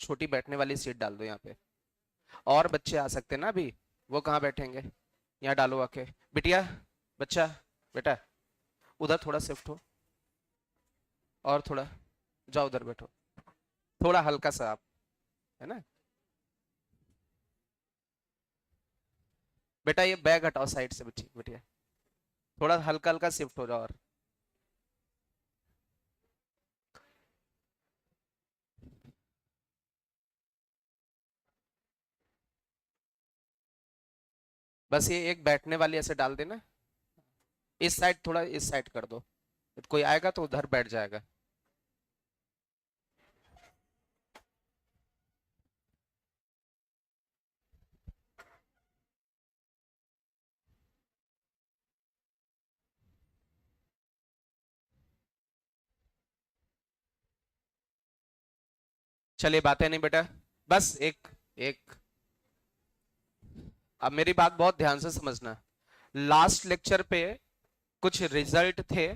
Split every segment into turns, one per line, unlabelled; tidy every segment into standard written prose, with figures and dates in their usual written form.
छोटी बैठने वाली सीट डाल दो यहाँ पे। और बच्चे आ सकते हैं ना अभी, वो कहाँ बैठेंगे? यहाँ डालो आके। बिटिया, बच्चा, बेटा उधर थोड़ा शिफ्ट हो, और थोड़ा जाओ उधर बैठो, थोड़ा हल्का सा आप, है ना। बेटा ये बैग हटाओ साइड से, बच्ची बिटिया थोड़ा हल्का हल्का शिफ्ट हो जाओ। और बस ये एक बैठने वाली ऐसे डाल देना। इस साइड थोड़ा, इस साइड कर दो, कोई आएगा तो उधर बैठ जाएगा। चलिए बातें नहीं बेटा, बस एक एक। अब मेरी बात बहुत ध्यान से समझना। लास्ट लेक्चर पे कुछ रिजल्ट थे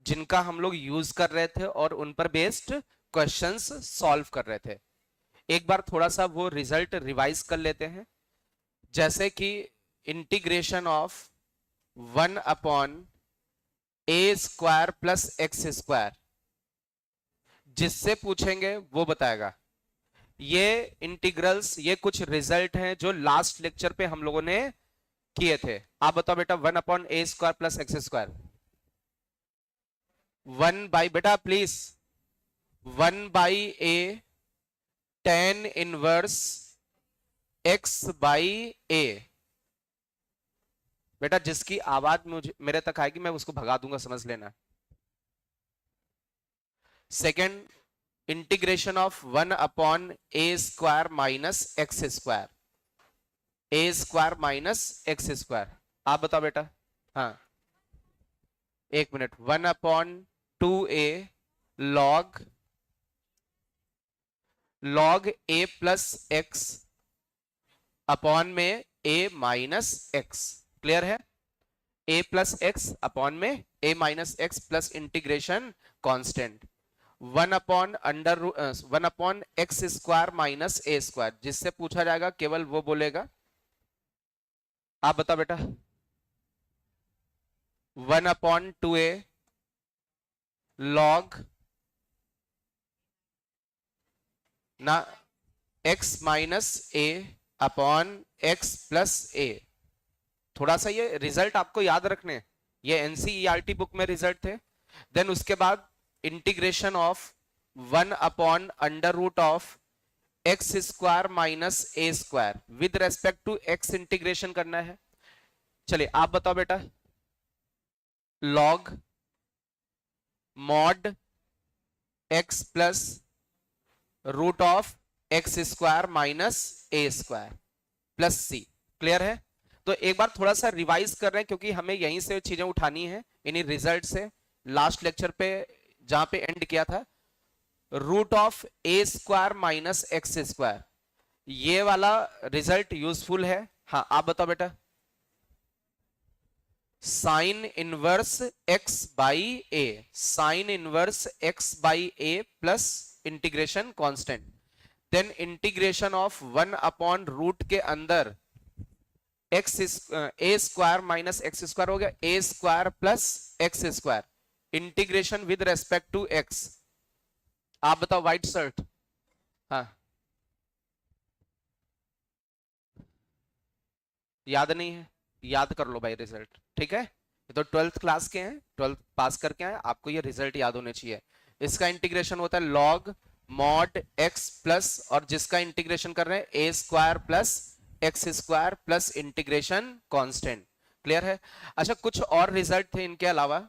जिनका हम लोग यूज कर रहे थे और उन पर बेस्ड क्वेश्चंस सॉल्व कर रहे थे। एक बार थोड़ा सा वो रिजल्ट रिवाइज कर लेते हैं। जैसे कि integration of 1/a² plus x², जिससे पूछेंगे वो बताएगा। ये इंटीग्रल्स, ये कुछ रिजल्ट हैं जो लास्ट लेक्चर पे हम लोगों ने किए थे। आप बताओ बेटा, 1/a² प्लस x², 1 बेटा please 1/a tan inverse x/a। बेटा जिसकी आवाज मुझे मेरे तक आएगी मैं उसको भगा दूंगा, समझ लेना। Second, integration of 1/a² minus x², a² minus x²। आप बताओ बेटा। हाँ एक minute, 1/2a log a plus x upon में a माइनस x। क्लियर है? a प्लस एक्स अपॉन में a minus x plus integration constant 1/x² minus a², जिससे पूछा जाएगा केवल वो बोलेगा। आप बताओ बेटा। 1/2a log ना x minus a upon x plus a। थोड़ा सा ये रिजल्ट आपको याद रखने, ये एनसीईआरटी बुक में रिजल्ट थे। देन उसके बाद integration of 1/√x² minus a² with respect to x integration करना है। चलिए आप बताओ बेटा। log mod x plus √x² minus a² plus c। Clear है? तो एक बार थोड़ा सा रिवाइज कर रहे हैं क्योंकि हमें यहीं से चीजें उठानी है, इन्हीं रिजल्ट से। लास्ट लेक्चर पे जहां पे एंड किया था, √a² माइनस x², ये वाला रिजल्ट यूजफुल है। हाँ आप बताओ बेटा। Sine inverse x/a, sine inverse x/a plus integration constant. Then integration of 1/√, के अंदर a² माइनस x² हो गया, a² plus x², integration with respect to x। आप बताओ व्हाइट शर्ट। हाँ याद नहीं है? याद कर लो भाई रिजल्ट, ठीक है? ये तो 12th क्लास के हैं, 12th पास करके आए, आपको ये रिजल्ट याद होने चाहिए। इसका इंटीग्रेशन होता है log mod x प्लस, और जिसका इंटीग्रेशन कर रहे हैं a² plus x² plus integration constant. Clear है? अच्छा कुछ और रिजल्ट थे इनके अलावा,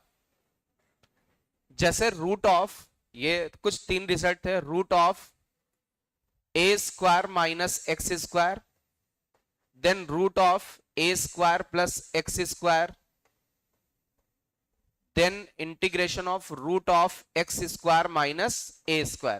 जैसे रूट ऑफ, ये कुछ 3 रिजल्ट थे। Root of a² minus x², then root of a² plus x², then integration of root of x² minus a²।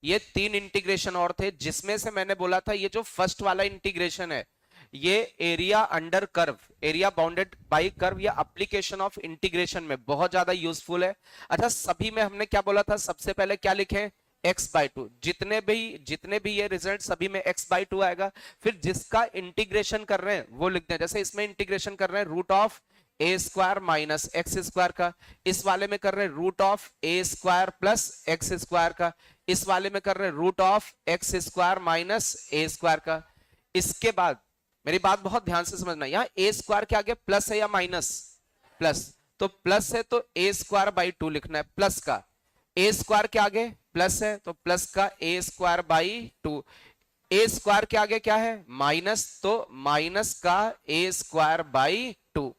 ये 3 इंटीग्रेशन और थे, जिसमें से मैंने बोला था ये जो फर्स्ट वाला इंटीग्रेशन है, ये area under curve, area bounded by curve, या एप्लीकेशन ऑफ इंटीग्रेशन में बहुत ज्यादा यूजफुल है। अच्छा सभी में हमने क्या बोला था? सबसे पहले क्या लिखें? x/2, जितने भी ये रिजल्ट सभी में x/2 आएगा। फिर जिसका इंटीग्रेशन कर रहे हैं वो लिखते हैं, जैसे इसमें इंटीग्रेशन कर रहे हैं root of A square minus x square का, इस वाले में कर रहे हैं root of A square plus x square का, इस वाले में कर रहे हैं root of x square minus a square का। इसके बाद मेरी बात बहुत ध्यान से समझना, यहाँ ए स्क्वायर के आगे प्लस है या माइनस? प्लस, तो प्लस है तो ए स्क्वायर बाई 2 लिखना है प्लस का, ए स्क्वायर के आगे प्लस है तो प्लस का ए स्क्वायर बाई 2, ए स्क्वायर के आगे क्या है माइनस, तो माइनस का ए स्क्वायर बाई 2।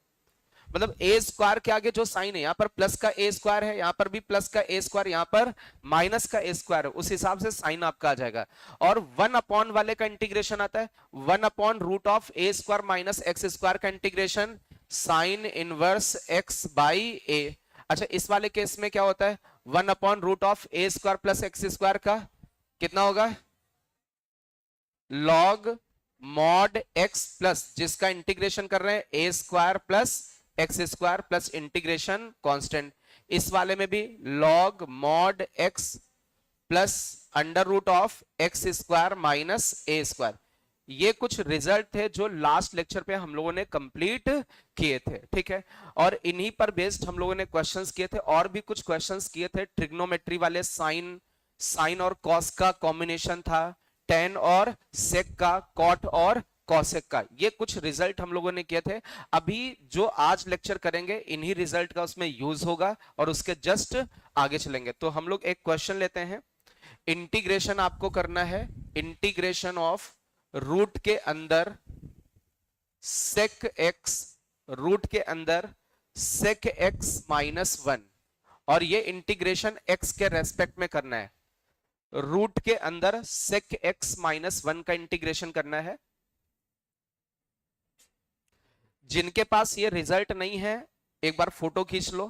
मतलब ए स्क्वायर के आगे जो साइन है, यहां पर प्लस का ए स्क्वायर है, यहां पर भी प्लस का ए स्क्वायर, यहां पर माइनस का ए स्क्वायर है, उस हिसाब से साइन आपका आ जाएगा। और 1 अपॉन वाले का इंटीग्रेशन आता है 1 upon root of A square minus x square का integration sine inverse X by A. अच्छा, इस वाले केस में क्या होता है 1 upon root of A square plus x square का कितना होगा लॉग मॉड एक्स प्लस जिसका इंटीग्रेशन कर रहे हैं A square plus x square plus integration constant, इस वाले में भी log mod X plus under root of x square minus a square. ये कुछ रिजल्ट थे जो लास्ट लेक्चर पे हम लोगों ने कंप्लीट किए थे, ठीक है। और इन्हीं पर बेस्ड हम लोगों ने क्वेश्चंस किए थे, और भी कुछ क्वेश्चंस किए थे ट्रिग्नोमेट्री वाले, साइन और कॉस का कॉम्बिनेशन था, टेन और सेक का, कॉट और कॉसेक का, ये कुछ रिजल्ट हम लोगों ने किए थे। अभी जो आज लेक्चर करेंगे इन्हीं रिजल्ट का उसमें यूज होगा और उसके जस्ट आगे चलेंगे। तो हम लोग एक क्वेश्चन लेते हैं, इंटीग्रेशन आपको करना है, इंटीग्रेशन ऑफ रूट के अंदर सेक एक्स, रूट के अंदर सेक एक्स माइनस 1, और ये इंटीग्रेशन एक्स के रेस्पेक्ट में करना है, रूट के अंदर सेक एक्स माइनस 1 का इंटीग्रेशन करना है। जिनके पास ये रिजल्ट नहीं है एक बार फोटो खींच लो,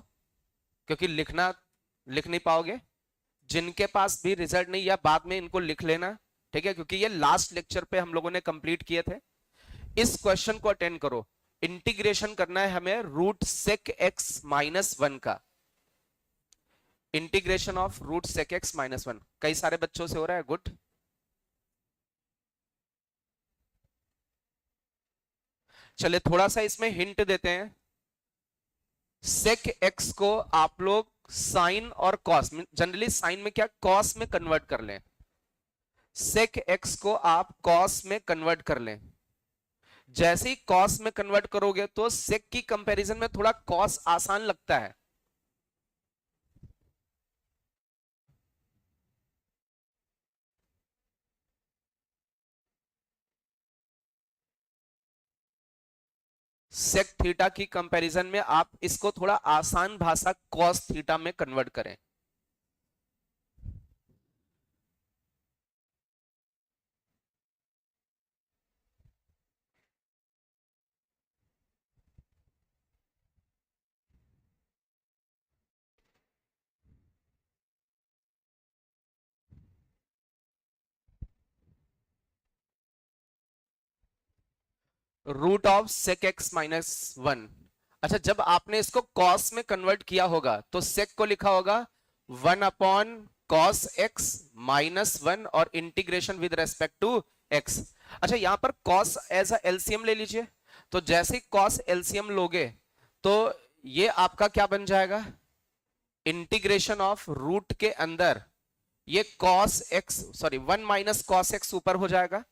क्योंकि लिख नहीं पाओगे। जिनके पास भी रिजल्ट नहीं, या बाद में इनको लिख लेना, ठीक है, क्योंकि ये लास्ट लेक्चर पे हम लोगों ने कंप्लीट किए थे। इस क्वेश्चन को अटेंड करो, इंटीग्रेशन करना है हमें रूट सेक एक्स माइनस 1 का, integration of root sec x minus 1। कई सारे बच्चों से हो रहा है, गुड। चले थोड़ा सा इसमें हिंट देते हैं, सेक एक्स को आप लोग साइन और कॉस, जनरली साइन में क्या कॉस में कन्वर्ट कर लें, सेक एक्स को आप कॉस में कन्वर्ट कर लें। जैसे ही कॉस में कन्वर्ट करोगे तो सेक की कंपैरिजन में थोड़ा कॉस आसान लगता है। सेक थीटा की कंपैरिजन में आप इसको थोड़ा आसान भाषा कॉस थीटा में कन्वर्ट करें। Root of sec x minus 1। अच्छा, जब आपने इसको कॉस में कन्वर्ट किया होगा तो सेक को लिखा होगा 1 अपॉन कॉस एक्स माइनस 1 और integration with respect to x. अच्छा, यहां पर कॉस एज अ एलसीएम ले लीजिए, तो जैसे ही कॉस एलसीएम लोगे तो ये आपका क्या बन जाएगा, इंटीग्रेशन ऑफ रूट के अंदर ये cos x, sorry 1 minus cos x ऊपर हो जाएगा,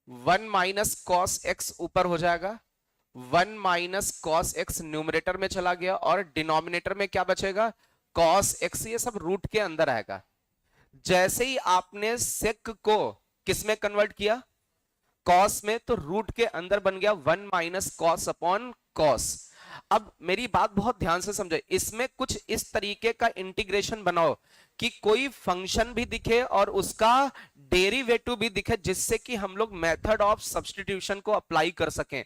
1 माइनस कॉस एक्स ऊपर हो जाएगा, 1 माइनस कॉस एक्स न्यूमरेटर में चला गया और डिनोमिनेटर में क्या बचेगा कॉस एक्स, ये सब रूट के अंदर आएगा। जैसे ही आपने सेक को किस में कन्वर्ट किया कॉस में, तो रूट के अंदर बन गया 1 माइनस कॉस अपॉन कॉस। अब मेरी बात बहुत ध्यान से समझे, इसमें कुछ इस तरीके का इंटीग्रेशन बनाओ कि कोई फंक्शन भी दिखे और उसका डेरिवेटिव भी दिखे, जिससे कि हम लोग मेथड ऑफ सब्स्टिट्यूशन को अप्लाई कर सकें।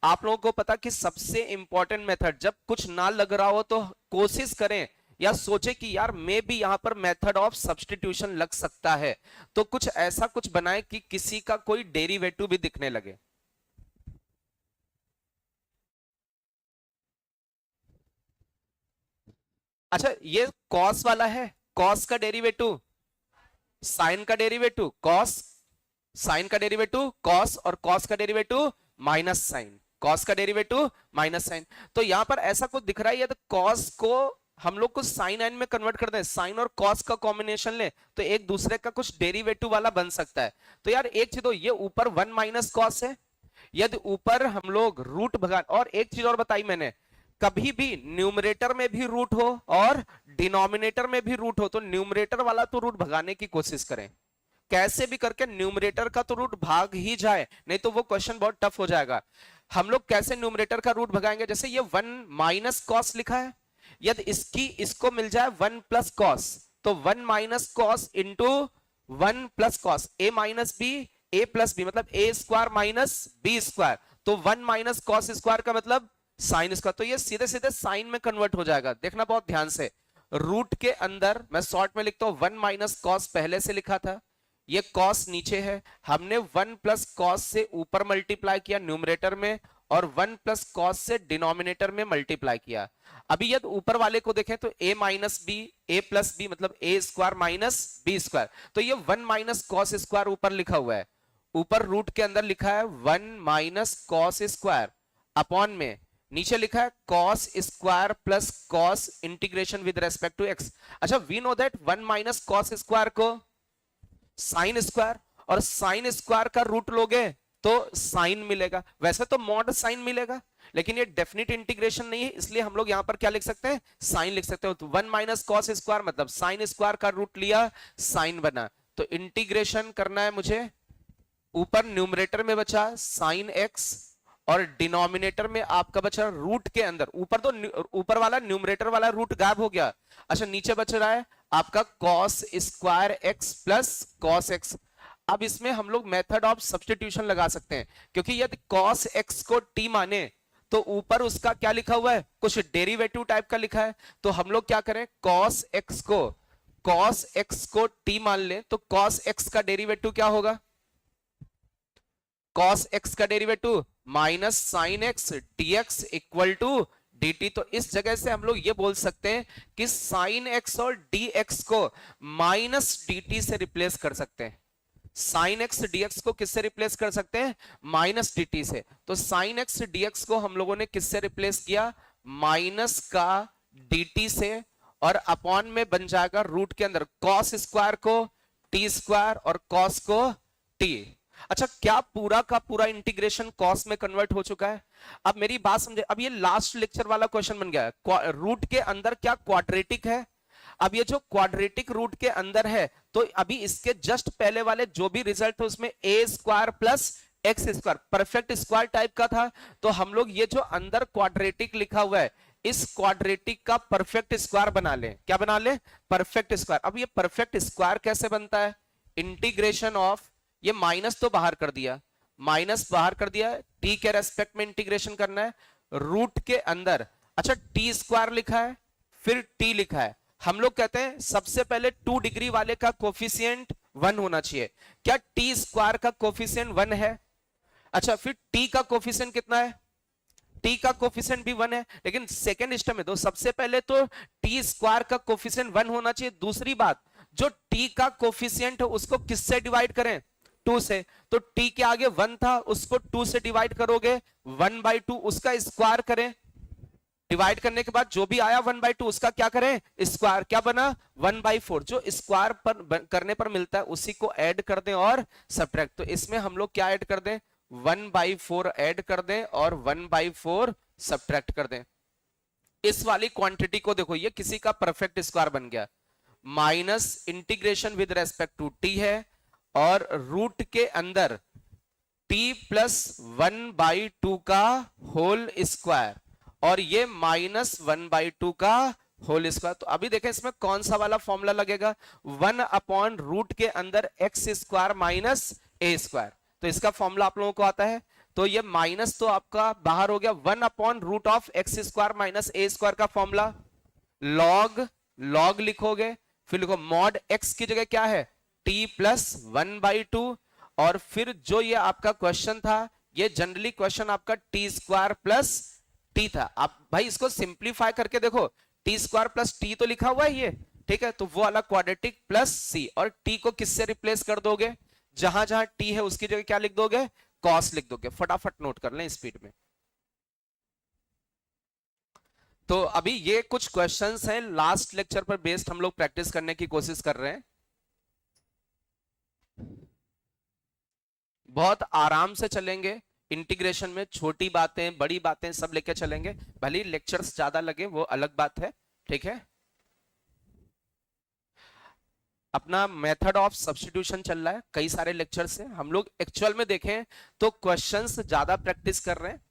आप लोगों को पता कि सबसे इंपॉर्टेंट मेथड, जब कुछ ना लग रहा हो तो कोशिश करें या सोचे कि यार मैं भी यहां पर मेथड ऑफ सब्स्टिट्यूशन लग सकता है, तो कुछ ऐसा कुछ बनाए कि किसी का कोई डेरिवेटिव भी दिखने लगे। अच्छा, ये कॉस वाला है, कॉस का डेरिवेटिव साइन का डेरिवेटिव कॉस, साइन का डेरिवेटिव कॉस, और कॉस का डेरिवेटिव माइनस साइन, कॉस का डेरिवेटिव माइनस साइन। तो यहां पर ऐसा कुछ दिख रहा है, या तो कॉस को हम लोग को साइन एन में कन्वर्ट कर दें, साइन और कॉस का कॉम्बिनेशन ले तो एक दूसरे का कुछ डेरिवेटिव वाला बन सकता है। तो यार एक चीज तो ये ऊपर वन माइनस कॉस है, यदि ऊपर हम लोग रूट भगा, और एक चीज और बताई मैंने, कभी भी न्यूमरेटर में भी रूट हो और डिनोमिनेटर में भी रूट हो तो न्यूमरेटर वाला तो रूट भगाने की कोशिश करें, कैसे भी करके न्यूमरेटर का तो रूट भाग ही जाए, नहीं तो वो क्वेश्चन बहुत टफ हो जाएगा। हम लोग कैसे न्यूमरेटर का रूट भगाएंगे, जैसे ये वन माइनस कॉस लिखा है, यदि इसको मिल जाए वन प्लस कॉस, तो one minus cos into one plus cos, A minus B, A plus B, मतलब ए स्क्वायर माइनस बी स्क्वायर, तो वन माइनस कॉस स्क्वायर का मतलब साइन स्क्वायर, तो ये सीधे सीधे साइन में कन्वर्ट हो जाएगा। देखना बहुत ध्यान से, रूट के अंदर मैं शॉर्ट में लिखता हूं, वन माइनस कॉस पहले से लिखा था, ये कॉस नीचे है, हमने वन प्लस कॉस से ऊपर मल्टीप्लाई किया न्यूमरेटर में, और वन प्लस कॉस से डिनोमिनेटर में मल्टीप्लाई किया। अभी यदि ऊपर वाले को देखें तो a minus B, A plus B, मतलब ए स्क्वायर माइनस बी स्क्वायर, तो ये वन माइनस कॉस स्क्वायर ऊपर लिखा हुआ है, ऊपर रूट के अंदर लिखा है one minus cos square, upon में नीचे लिखा है cos square plus cos integration with respect to x. अच्छा we know that one minus cos square को साइन स्क्वायर, और साइन स्क्वायर का रूट लोगे तो साइन मिलेगा, वैसे तो मॉड साइन मिलेगा, लेकिन ये डेफिनेट इंटीग्रेशन नहीं है, इसलिए हम लोग यहां पर क्या लिख सकते हैं, साइन लिख सकते हो। तो वन माइनस कॉस स्क्वायर मतलब साइन स्क्वायर का रूट लिया, साइन बना, तो इंटीग्रेशन करना है मुझे, ऊपर न्यूमरेटर में बचा साइन एक्स, और डिनोमिनेटर में आपका बचा रूट के अंदर, ऊपर तो ऊपर वाला न्यूमरेटर वाला रूट गायब हो गया, अच्छा नीचे बच रहा है आपका cos square x plus cos x. अब इसमें हम लोग मेथड ऑफ सब्स्टिट्यूशन लगा सकते हैं, क्योंकि यदि कॉस एक्स को टी माने तो ऊपर उसका क्या लिखा हुआ है, कुछ डेरिवेटिव टाइप का लिखा है, तो हम लोग क्या करें, कॉस एक्स को टी मान लें, तो कॉस एक्स का डेरिवेटिव क्या होगा, कॉस एक्स का derivative minus sine x dx equal to dt। तो इस जगह से हम लोग ये बोल सकते हैं कि साइन एक्स और dx को माइनस dt से रिप्लेस कर सकते हैं, साइन एक्स dx को किससे रिप्लेस कर सकते हैं, माइनस dt से। तो साइन एक्स dx को हम लोगों ने किससे रिप्लेस किया, माइनस का dt से, और अपॉन में बन जाएगा रूट के अंदर कॉस स्क्वायर को टी स्क्वायर और कॉस को टी। अच्छा क्या पूरा का पूरा इंटीग्रेशन कॉस में कन्वर्ट हो चुका है। अब मेरी बात समझे, अब ये लास्ट लेक्चर वाला क्वेश्चन बन गया है, रूट के अंदर क्या क्वाड्रेटिक है, अब ये जो क्वाड्रेटिक रूट के अंदर है तो अभी इसके जस्ट पहले वाले जो भी रिजल्ट है उसमें a square plus x square perfect square type का था, तो हम लोग ये जो अंदर क्वाड्रेटिक लिखा हुआ है इस क्वाड्रेटिक का परफेक्ट स्क्वायर बना ले, क्या बना ले, परफेक्ट स्क्वायर। अब ये परफेक्ट स्क्वायर कैसे बनता है, इंटीग्रेशन ऑफ, ये माइनस तो बाहर कर दिया, माइनस बाहर कर दिया, टी के रेस्पेक्ट में इंटीग्रेशन करना है रूट के अंदर। अच्छा टी स्क्वायर लिखा है फिर टी लिखा है, हम लोग कहते हैं सबसे पहले 2 डिग्री वाले का कोफिशिएंट 1 होना चाहिए, क्या टी स्क्वायर का कोफिशिएंट 1 है। अच्छा फिर टी का कोफिशिएंट कितना है, टी का कोफिशिएंट भी 1 है, लेकिन सेकेंड स्टेप में तो सबसे पहले तो टी स्क्वायर का कोफिशिएंट 1 होना चाहिए। दूसरी बात जो टी का कोफिशिएंट है उसको किससे डिवाइड करें, 2 से, तो t के आगे 1 था उसको 2 से डिवाइड करोगे 1/2, उसका स्क्वायर करें, डिवाइड करने के बाद जो भी आया 1/2 उसका क्या करें स्क्वायर, क्या बना 1/4, जो स्क्वायर पर करने पर मिलता है उसी को ऐड कर दें और सब्ट्रैक्ट। तो इसमें हम लोग क्या ऐड कर दें 1/4 ऐड कर दें और 1/4 सब्ट्रैक्ट कर दें। इस वाली क्वांटिटी को देखो ये किसी का परफेक्ट स्क्वायर बन गया, minus integration with respect to t है और रूट के अंदर t प्लस 1/2 का होल स्क्वायर और ये माइनस 1/2 का होल स्क्वायर। तो अभी देखें इसमें कौन सा वाला फॉर्मूला लगेगा, 1/रूट के अंदर x square minus a square, तो इसका फॉर्मूला आप लोगों को आता है। तो ये माइनस तो आपका बाहर हो गया, 1/रूट of x square minus a square का फॉर्मूला लॉग लिखोगे, फिर लिखो मॉड एक्स की जगह क्या है t प्लस 1/2, और फिर जो ये आपका क्वेश्चन था ये जनरली क्वेश्चन आपका टी स्क्वायर प्लस टी था। आप भाई इसको सिंप्लीफाई करके देखो, टी स्क्वायर प्लस टी तो लिखा हुआ है ये, ठीक है, तो वो वाला क्वाड्रेटिक प्लस सी, और टी को किससे रिप्लेस कर दोगे, जहां जहां टी है उसकी जगह क्या लिख दोगे, कॉस लिख दोगे। फटाफट नोट कर लें स्पीड में। तो अभी ये कुछ क्वेश्चंस हैं लास्ट लेक्चर पर बेस्ड, हम लोग प्रैक्टिस करने की कोशिश कर रहे हैं। बहुत आराम से चलेंगे इंटीग्रेशन में, छोटी बातें बड़ी बातें सब लेके चलेंगे, भले लेक्चर्स ज्यादा लगे वो अलग बात है, ठीक है। अपना मेथड ऑफ सब्स्टिट्यूशन चल रहा है, कई सारे लेक्चर से हम लोग एक्चुअल में देखें तो क्वेश्चंस ज्यादा प्रैक्टिस कर रहे हैं।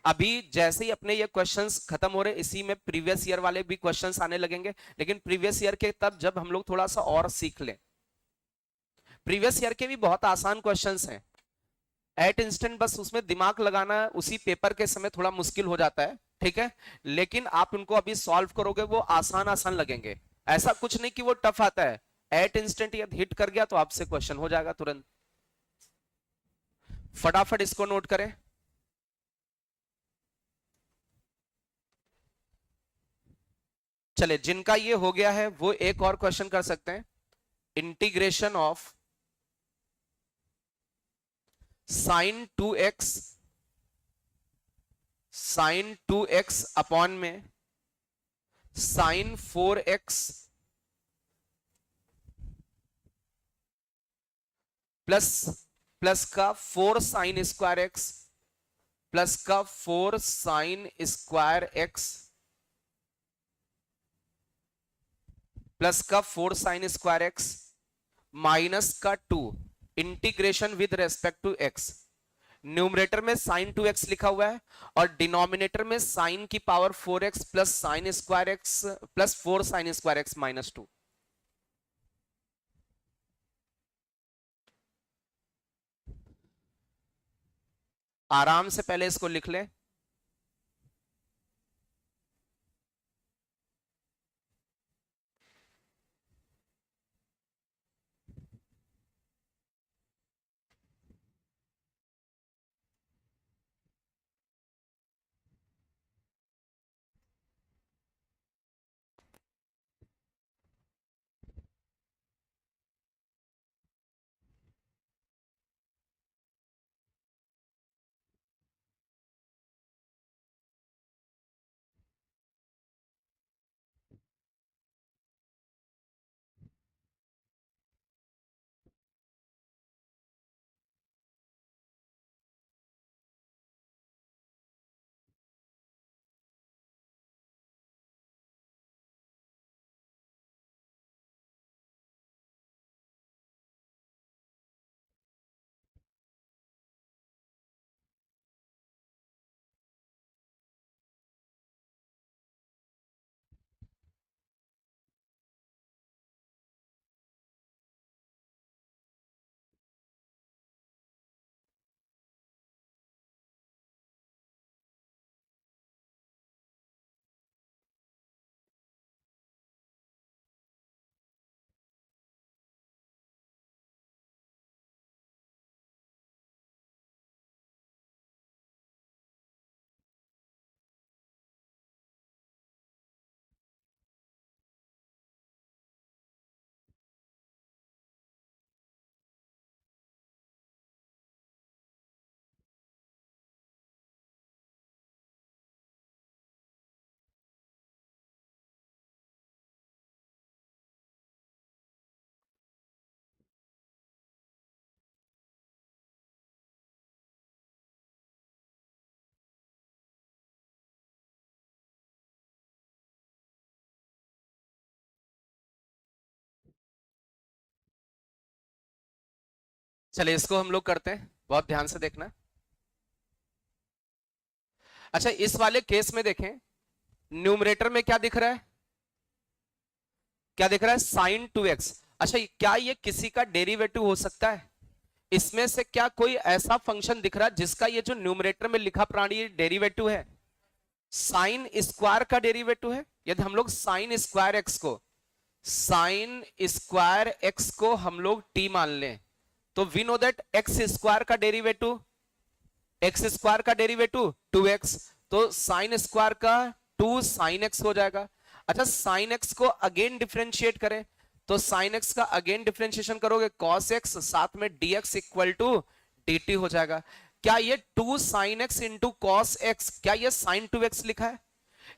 अभी जैसे ही अपने ये क्वेश्चंस खत्म हो रहे, इसी में प्रीवियस ईयर वाले भी क्वेश्चंस आने लगेंगे, लेकिन प्रीवियस ईयर के तब जब हम लोग थोड़ा सा और सीख लें। प्रीवियस ईयर के भी बहुत आसान क्वेश्चंस हैं, एट इंस्टेंट बस उसमें दिमाग लगाना उसी पेपर के समय थोड़ा मुश्किल हो जाता है, ठीक है, लेकिन आप उनको अभी सॉल्व करोगे वो आसान आसान लगेंगे। ऐसा कुछ नहीं कि वो टफ आता है, एट इंस्टेंट यदि हिट कर गया तो आपसे क्वेश्चन हो जाएगा तुरंत। फटाफट इसको नोट करें। चले, जिनका ये हो गया है वो एक और क्वेश्चन कर सकते हैं। Integration of sine 2x upon में साइन 4x प्लस प्लस का 4 साइन स्क्वायर एक्स प्लस का 4 साइन स्क्वायर एक्स प्लस का 4 साइन स्क्वायर एक्स माइनस का 2 integration with respect to x. Numerator में साइन 2x लिखा हुआ है और डिनोमिनेटर में साइन की power 4x plus sine square x plus 4 sine square x minus 2। आराम से पहले इसको लिख लें। चलिए इसको हम लोग करते हैं, बहुत ध्यान से देखना। अच्छा, इस वाले केस में देखें, न्यूमरेटर में क्या दिख रहा है, क्या दिख रहा है, साइन 2x। अच्छा, क्या ये किसी का डेरिवेटिव हो सकता है? इसमें से क्या कोई ऐसा फंक्शन दिख रहा है जिसका ये जो न्यूमरेटर में लिखा प्राणी डेरिवेटिव है? साइन स्क्वायर का डेरिवेटिव है। यदि हम लोग साइन स्क्वायर एक्स को हम लोग t मान लें, तो we know that x square का डेरिवेटिव 2x, तो साइन स्क्वायर का 2 साइन x हो जाएगा। अच्छा साइन एक्स को अगेन डिफरेंशिएट करें, तो साइन एक्स का अगेन डिफरेंशिएशन करोगे कॉस एक्स, साथ में dx इक्वल टू dt हो जाएगा। क्या ये 2 sine x into cos x, क्या ये साइन 2x लिखा है?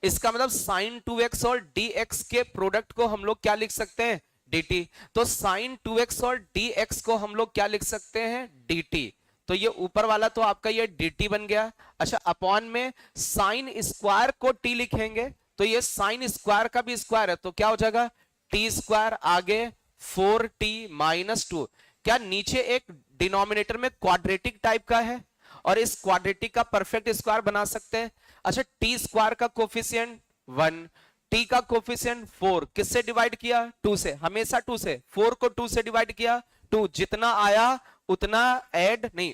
इसका मतलब साइन 2x और dx के प्रोडक्ट को हम लोग क्या लिख सकते हैं? dt। तो साइन 2x और dx को हम लोग क्या लिख सकते हैं? dt। तो ये ऊपर वाला तो आपका ये dt बन गया। अच्छा अपॉन में साइन स्क्वायर को t लिखेंगे, तो ये साइन स्क्वायर का भी स्क्वायर है, तो क्या हो जाएगा? टी स्क्वायर, आगे 4t माइनस 2। क्या नीचे एक डिनोमिनेटर में क्वाड्रेटिक टाइप का है और इस क्वाड्रेटिक का परफेक्ट स्क्वायर बना सकते हैं? अच्छा टी स्क्वायर का कोफिशिएंट 1, टी का कोफिशिएंट 4, किससे डिवाइड किया? 2 से, हमेशा 2 से। 4 को 2 से डिवाइड किया, 2 जितना आया उतना ऐड नहीं,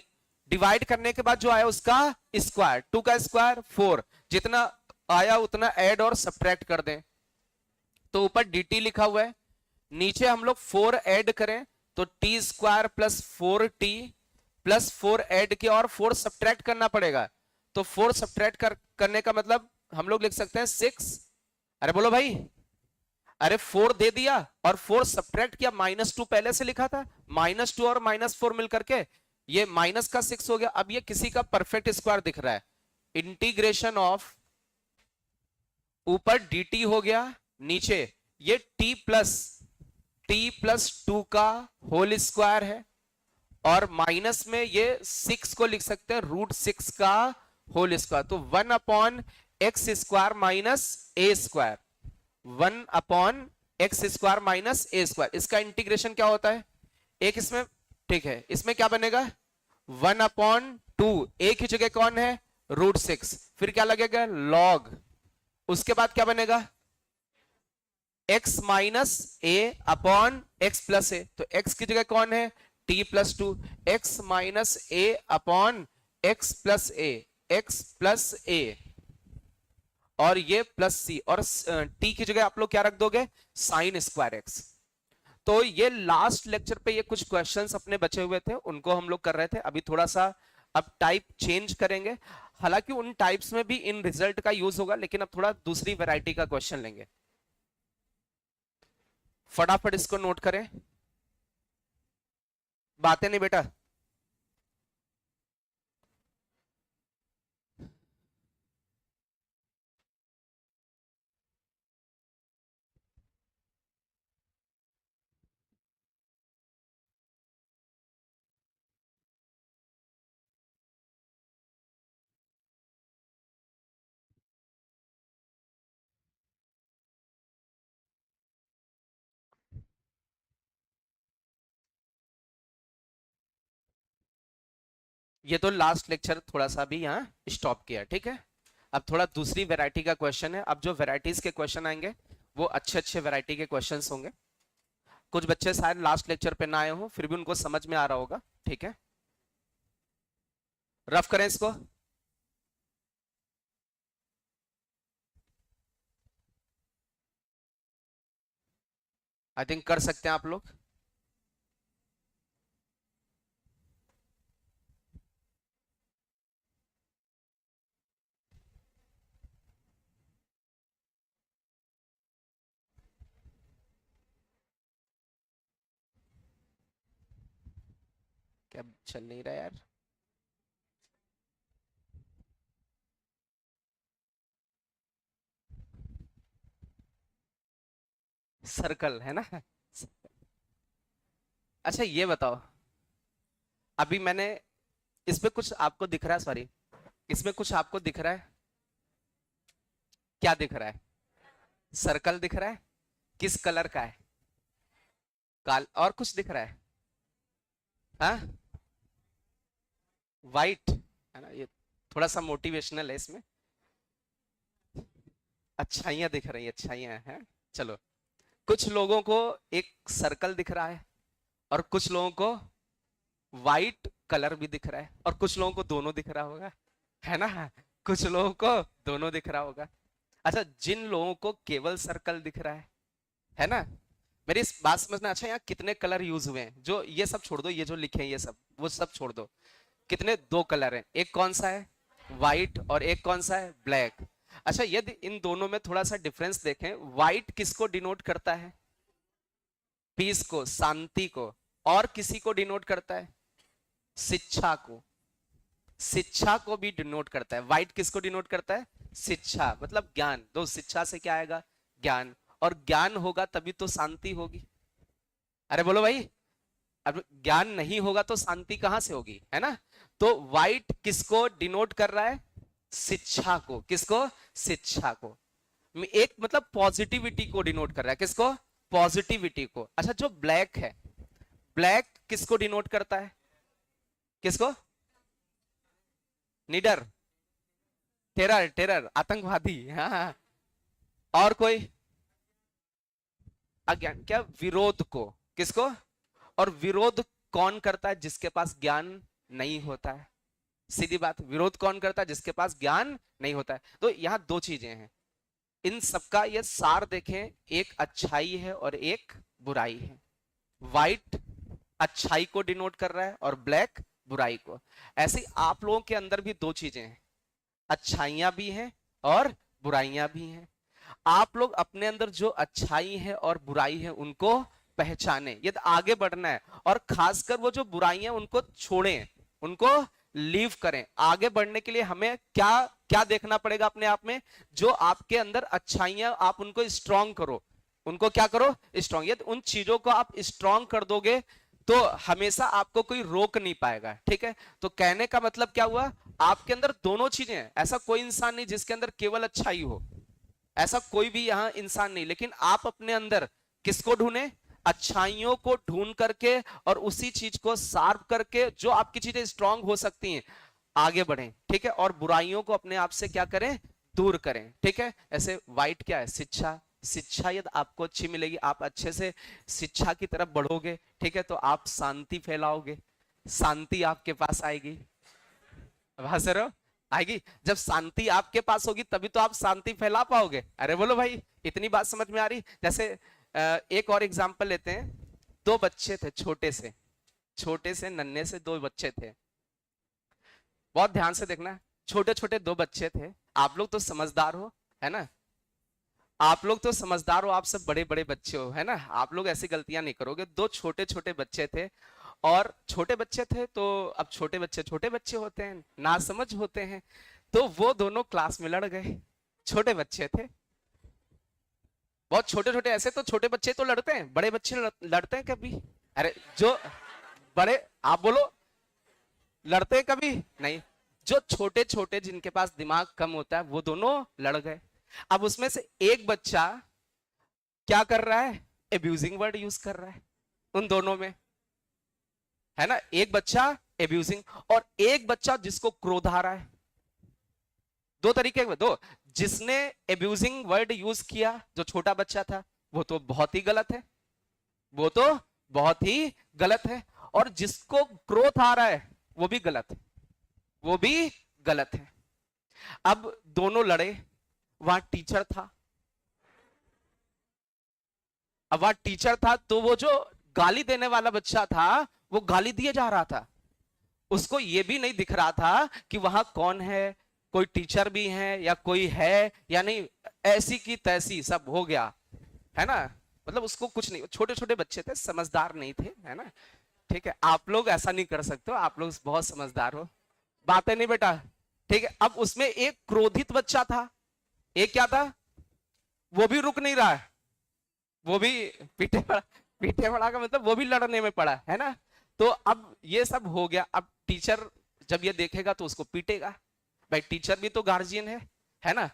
डिवाइड करने के बाद जो आया उसका स्क्वायर, 2 का स्क्वायर 4, जितना आया उतना ऐड और सब्ट्रैक्ट कर दें। तो ऊपर dt लिखा हुआ है, नीचे हम लोग 4 ऐड करें तो T square plus 4t plus 4 add किया और 4 सब्ट्रैक्ट करना पड़ेगा, तो 4 सब्ट्रैक्ट करने का मतलब हम लोग लिख सकते हैं 6। अरे बोलो भाई, अरे 4 दे दिया और 4 सब्ट्रैक्ट किया, -2 पहले से लिखा था, -2 और -4 मिलकर के ये माइनस का 6 हो गया। अब ये किसी का परफेक्ट स्क्वायर दिख रहा है, इंटीग्रेशन ऑफ ऊपर dt हो गया, नीचे ये t प्लस 2 का होल स्क्वायर है और माइनस में ये 6 को लिख सकते हैं √6 का होल स्क्वायर, तो 1 upon x square minus a square, 1 upon x square minus a square. इसका इंटीग्रेशन क्या होता है? एक इसमें ठीक है, इसमें क्या बनेगा? 1 अपॉन 2, एक ही जगह कौन है? √6, फिर क्या लगेगा? लॉग, उसके बाद क्या बनेगा? x माइनस ए अपॉन एक्स प्लस ए, तो x की जगह कौन है? t प्लस 2, एक्स माइनस ए अपॉन एक्स प्लस ए, एक्स प्लस ए और ये प्लस सी, और t की जगह आप लोग क्या रख दोगे? Sign square x. तो ये लास्ट लेक्चर पे ये कुछ क्वेश्चंस अपने बचे हुए थे, उनको हम लोग कर रहे थे। अभी थोड़ा सा अब टाइप चेंज करेंगे, हालांकि उन टाइप्स में भी इन रिजल्ट का यूज होगा, लेकिन अब थोड़ा दूसरी वैरायटी का क्वेश्चन लेंगे। फटाफट इसको नोट करें, बातें नहीं बेटा। ये तो लास्ट लेक्चर थोड़ा सा भी यहाँ स्टॉप किया, ठीक है। अब थोड़ा दूसरी वैरायटी का क्वेश्चन है। अब जो वैरायटीज के क्वेश्चन आएंगे वो अच्छे अच्छे वैरायटी के क्वेश्चंस होंगे। कुछ बच्चे शायद लास्ट लेक्चर पे ना आए हो, फिर भी उनको समझ में आ रहा होगा, ठीक है। रफ करें इसको। आई थिंक कर सकते हैं आप लोग। क्या चल नहीं रहा यार? सर्कल है ना। अच्छा ये बताओ, अभी मैंने इसमें कुछ आपको दिख रहा है, सॉरी, इसमें कुछ आपको दिख रहा है? क्या दिख रहा है? सर्कल दिख रहा है। किस कलर का है? काल, और कुछ दिख रहा है? हाँ, वाइट है ना। ये थोड़ा सा मोटिवेशनल है इसमें, अच्छाइयां दिख रही है, अच्छाइयां हैं। चलो, कुछ लोगों को एक सर्कल दिख रहा है और कुछ लोगों को वाइट कलर भी दिख रहा है और कुछ लोगों को दोनों दिख रहा होगा, है ना। कुछ लोगों को दोनों दिख रहा होगा। अच्छा, जिन लोगों को केवल सर्कल दिख रहा है ना, मेरी इस बात समझना। अच्छा, यहाँ कितने कलर यूज हुए हैं? जो ये सब छोड़ दो, ये जो लिखे हैं ये सब, वो सब छोड़ दो। कितने? 2 कलर हैं। एक कौन सा है? व्हाइट, और एक कौन सा है? ब्लैक। अच्छा यदि इन दोनों में थोड़ा सा डिफरेंस देखें, व्हाइट किसको डिनोट करता है? पीस को, शांति को। और किसी को डिनोट करता है? शिक्षा को। शिक्षा को भी डिनोट करता है। व्हाइट किसको डिनोट करता है? शिक्षा, मतलब ज्ञान। दो, शिक्षा से क्या आएगा? ज्ञान। और ज्ञान होगा तभी तो शांति होगी। अरे बोलो भाई, अब ज्ञान नहीं होगा तो शांति कहां से होगी, है ना? तो व्हाइट किसको डिनोट कर रहा है? शिक्षा को। किसको? शिक्षा को। एक मतलब पॉजिटिविटी को डिनोट कर रहा है। किसको? पॉजिटिविटी को। अच्छा जो ब्लैक है, ब्लैक किसको डिनोट करता है? किसको? निडर, टेरर, टेरर, आतंकवादी। हाँ। और कोई? अज्ञान, क्या? विरोध को। किसको? और विरोध कौन करता है? जिसके पास ज्ञान नहीं होता है। सीधी बात, विरोध कौन करता है? जिसके पास ज्ञान नहीं होता है। तो यहां दो चीजें हैं, इन सबका ये सार देखें, एक अच्छाई है और एक बुराई है। व्हाइट अच्छाई को डिनोट कर रहा है और ब्लैक बुराई को। ऐसे आप लोगों के अंदर भी दो चीजें हैं, अच्छाइयां भी हैं और बुराइयां भी हैं। आप लोग अपने अंदर जो अच्छाई है और बुराई है उनको पहचाने यदि आगे बढ़ना है, और खासकर वो जो बुराइयां उनको छोड़ें, उनको लीव करें। आगे बढ़ने के लिए हमें क्या क्या देखना पड़ेगा अपने आप में? जो आपके अंदर अच्छाइयां, आप उनको स्ट्रांग करो। उनको क्या करो? स्ट्रांग। यदि उन चीजों को आप स्ट्रांग कर दोगे तो हमेशा आपको कोई रोक नहीं पाएगा। ठीक है, तो कहने का मतलब क्या हुआ? आपके अंदर दोनों चीजें हैं। ऐसा कोई इंसान नहीं जिसके अंदर केवल अच्छाई हो, ऐसा कोई भी यहां इंसान नहीं। लेकिन आप अपने अंदर किसको ढूंढे? अच्छाइयों को ढूंढ करके और उसी चीज को शार्प करके जो आपकी चीजें स्ट्रांग हो सकती हैं आगे बढ़ें। ठीक है, और बुराइयों को अपने आप से क्या करें? दूर करें। ठीक है, ऐसे व्हाइट क्या है? शिक्षा। शिक्षा यदि आपको अच्छी मिलेगी, आप अच्छे से शिक्षा की तरफ बढ़ोगे, ठीक है, तो आप शांति फैलाओगे, शांति आपके पास आएगी। आवाज आ रहा हो? आएगी। जब शांति आपके पास होगी तभी तो आप शांति फैला पाओगे। अरे बोलो भाई, इतनी बात समझ में आ रही? जैसे एक और एग्जांपल लेते हैं। दो बच्चे थे, छोटे से नन्हे से दो बच्चे थे। बहुत ध्यान से देखना, छोटे छोटे दो बच्चे थे। आप लोग तो समझदार हो, है ना? आप लोग तो समझदार हो, आप सब बड़े बड़े बच्चे हो, है ना? आप लोग ऐसी गलतियां नहीं करोगे। दो छोटे छोटे बच्चे थे, और छोटे बच्चे थे तो अब छोटे बच्चे होते हैं, ना समझ होते हैं, तो वो दोनों क्लास में लड़ गए। छोटे बच्चे थे, बहुत छोटे छोटे। ऐसे तो छोटे बच्चे तो लड़ते हैं, बड़े बच्चे लड़ते हैं कभी? अरे जो बड़े, आप बोलो, लड़ते हैं कभी? नहीं। जो छोटे छोटे जिनके पास दिमाग कम होता है वो दोनों लड़ गए। अब उसमें से एक बच्चा क्या कर रहा है? एब्यूजिंग वर्ड यूज कर रहा है उन दोनों में, है ना? एक बच्चा एब्यूजिंग, और एक बच्चा जिसको क्रोध आ रहा है। दो तरीके में, दो। जिसने एब्यूजिंग वर्ड यूज किया, जो छोटा बच्चा था, वो तो बहुत ही गलत है, वो तो बहुत ही गलत है। और जिसको क्रोध आ रहा है वो भी गलत है, वो भी गलत है। अब दोनों लड़े, वहां टीचर था। अब वहां टीचर था तो वो जो गाली देने वाला बच्चा था वो गाली दिए जा रहा था। उसको ये भी नहीं दिख रहा था कि वहां कौन है, कोई टीचर भी है या कोई है या नहीं। ऐसी की तैसी सब हो गया, है ना? मतलब उसको कुछ नहीं, छोटे छोटे बच्चे थे, समझदार नहीं थे, है ना? ठीक है, आप लोग ऐसा नहीं कर सकते हो, आप लोग बहुत समझदार हो। बातें नहीं बेटा। ठीक है, अब उसमें एक क्रोधित बच्चा था, एक क्या था? वो भी रुक नहीं रहा है, वो भी पीछे पड़ा। पीछे पड़ा का मतलब वो भी लड़ने में पड़ा, है ना? तो अब ये सब हो गया। अब टीचर जब ये देखेगा तो उसको पीटेगा। भाई टीचर भी तो गार्जियन है ना?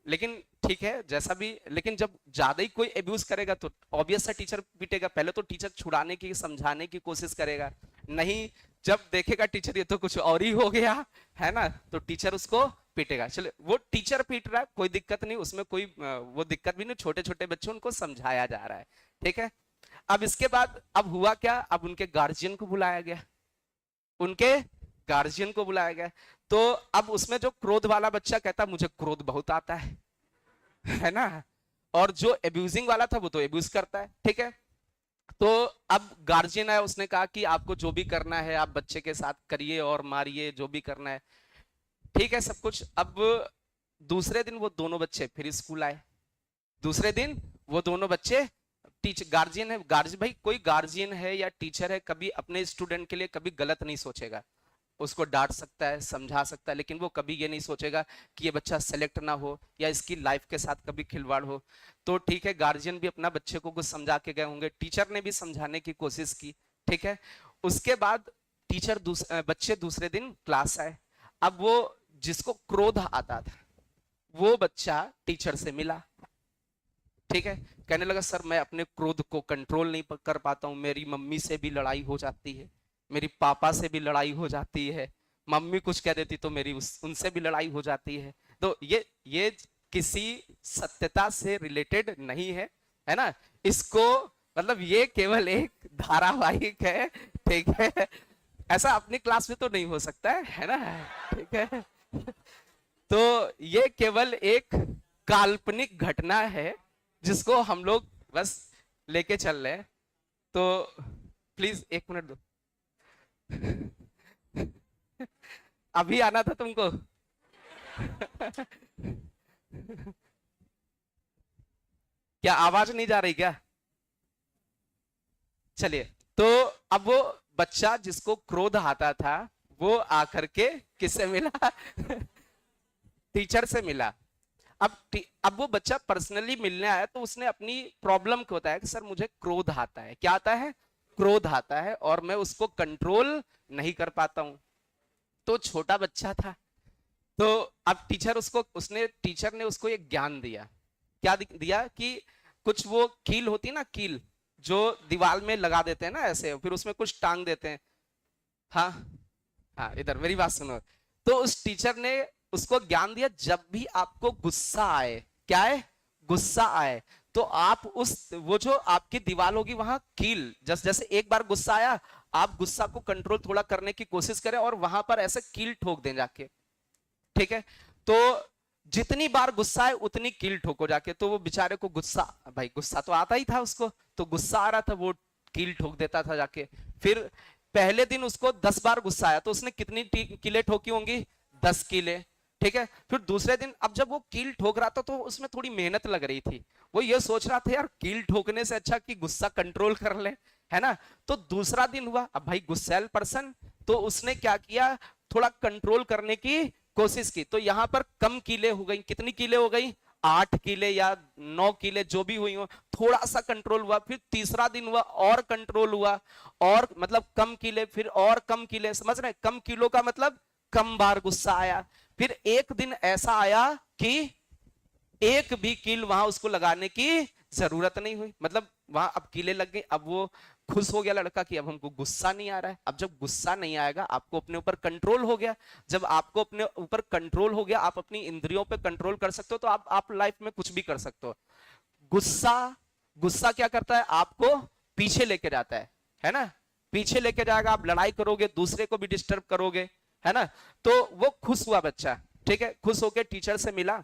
लेकिन ठीक है, जैसा भी, लेकिन जब ज्यादा ही कोई एब्यूज करेगा तो ऑब्वियस सा टीचर पीटेगा। पहले तो टीचर छुड़ाने की, समझाने की कोशिश करेगा, नहीं जब देखेगा टीचर ये तो कुछ और ही हो गया, है ना, तो टीचर उसको पीटेगा। चलो, वो टीचर पीट रहा है, कोई दिक्कत नहीं उसमें, कोई वो दिक्कत भी नहीं। छोटे छोटे बच्चे, उनको समझाया जा रहा है, ठीक है। अब इसके बाद अब हुआ क्या? अब उनके गार्जियन को बुलाया गया, उनके गार्जियन को बुलाया गया। तो अब उसमें जो क्रोध वाला बच्चा कहता मुझे क्रोध बहुत आता है ना? और जो एब्यूजिंग वाला था वो तो एब्यूज करता है, ठीक है। तो अब गार्जियन आया, उसने कहा कि आपको जो भी करना है आप बच्चे के साथ करिए और मारिए, जो भी करना है, ठीक है सब कुछ। अब दूसरे दिन वो दोनों बच्चे फिर स्कूल आए। दूसरे दिन वो दोनों बच्चे, टीचर गार्जियन है, गार्जियन भाई कोई गार्जियन है या टीचर है कभी अपने स्टूडेंट के लिए कभी गलत नहीं सोचेगा। उसको डांट सकता है, समझा सकता है, लेकिन वो कभी ये नहीं सोचेगा कि ये बच्चा सेलेक्ट ना हो या इसकी लाइफ के साथ कभी खिलवाड़ हो। तो ठीक है, गार्जियन भी अपना बच्चे को कुछ समझा के गए होंगे, टीचर ने भी समझाने की कोशिश की, ठीक है। उसके बाद बच्चे दूसरे दिन क्लास आए। अब वो जिसको क्रोध आता था वो बच्चा टीचर से मिला, ठीक है। कहने लगा सर मैं अपने क्रोध को कंट्रोल नहीं कर पाता हूँ, मेरी मम्मी से भी लड़ाई हो जाती है, मेरी पापा से भी लड़ाई हो जाती है, मम्मी कुछ कह देती तो मेरी उनसे भी लड़ाई हो जाती है। तो ये किसी सत्यता से रिलेटेड नहीं है ना। इसको मतलब ये केवल एक धारावाहिक है, ठीक है। ऐसा अपनी क्लास में तो नहीं हो सकता है ना, ठीक है। तो ये केवल एक काल्पनिक घटना है जिसको हम लोग बस लेके चल रहे हैं। तो प्लीज 1 मिनट दो। अभी आना था तुमको। क्या आवाज नहीं जा रही क्या? चलिए, तो अब वो बच्चा जिसको क्रोध आता था वो आकर के किससे मिला? टीचर से मिला। अब वो बच्चा पर्सनली मिलने आया तो उसने अपनी प्रॉब्लम को बताया कि सर मुझे क्रोध आता है। क्या आता है? क्रोध आता है और मैं उसको कंट्रोल नहीं कर पाता हूं। तो छोटा बच्चा था, तो अब टीचर ने उसको एक ज्ञान दिया। क्या दिया कि कुछ वो कील होती है ना, कील जो दीवार में लगा देते हैं ना ऐसे, फिर उसमें कुछ टांग देते हैं। हाँ हाँ, इधर मेरी बात सुनो। तो उस टीचर ने उसको ज्ञान दिया, जब भी आपको गुस्सा आए, क्या है? गुस्सा आए, तो आप वो जो आपकी दीवार होगी वहां कील, जैसे एक बार गुस्सा आया, आप गुस्सा को कंट्रोल थोड़ा करने की कोशिश करें और वहां पर ऐसे कील ठोक दें जाके, ठीक है। तो जितनी बार गुस्सा है उतनी कील ठोको जाके। तो वो बेचारे को गुस्सा, भाई गुस्सा तो आता ही था उसको, तो गुस्सा आ रहा था, वो कील ठोक देता था जाके। फिर पहले दिन उसको 10 बार गुस्सा आया तो उसने कितनी कीलें ठोकी होंगी? 10 कीलें, ठीक है। फिर दूसरे दिन अब जब वो कील ठोक रहा था तो उसमें थोड़ी मेहनत लग रही थी। वो ये सोच रहा था यार कील ठोकने से अच्छा कि गुस्सा कंट्रोल कर ले, है ना। तो दूसरा दिन हुआ, अब भाई गुस्सैल पर्सन, तो उसने क्या किया, थोड़ा कंट्रोल करने की कोशिश की। तो यहां पर कम कीले हो गई, कितनी कीले हो गई? 8 कीले या 9 कीले जो भी हुई हो, थोड़ा सा कंट्रोल हुआ। फिर तीसरा दिन हुआ और कंट्रोल हुआ, और मतलब कम कीले, फिर और कम कीले, समझ रहे? कम किलो का मतलब कम बार गुस्सा आया। फिर एक दिन ऐसा आया कि एक भी कील वहां उसको लगाने की जरूरत नहीं हुई, मतलब वहां अब कीले लग गई। अब वो खुश हो गया लड़का कि अब हमको गुस्सा नहीं आ रहा है। अब जब गुस्सा नहीं आएगा, आपको अपने ऊपर कंट्रोल हो गया। जब आपको अपने ऊपर कंट्रोल हो गया, आप अपनी इंद्रियों पे कंट्रोल कर सकते हो, तो आप लाइफ में कुछ भी कर सकते हो। गुस्सा गुस्सा क्या करता है? आपको पीछे लेके जाता है ना। पीछे लेके जाएगा, आप लड़ाई करोगे, दूसरे को भी डिस्टर्ब करोगे, है ना। तो वो खुश हुआ बच्चा, ठीक है, खुश होकर टीचर से मिला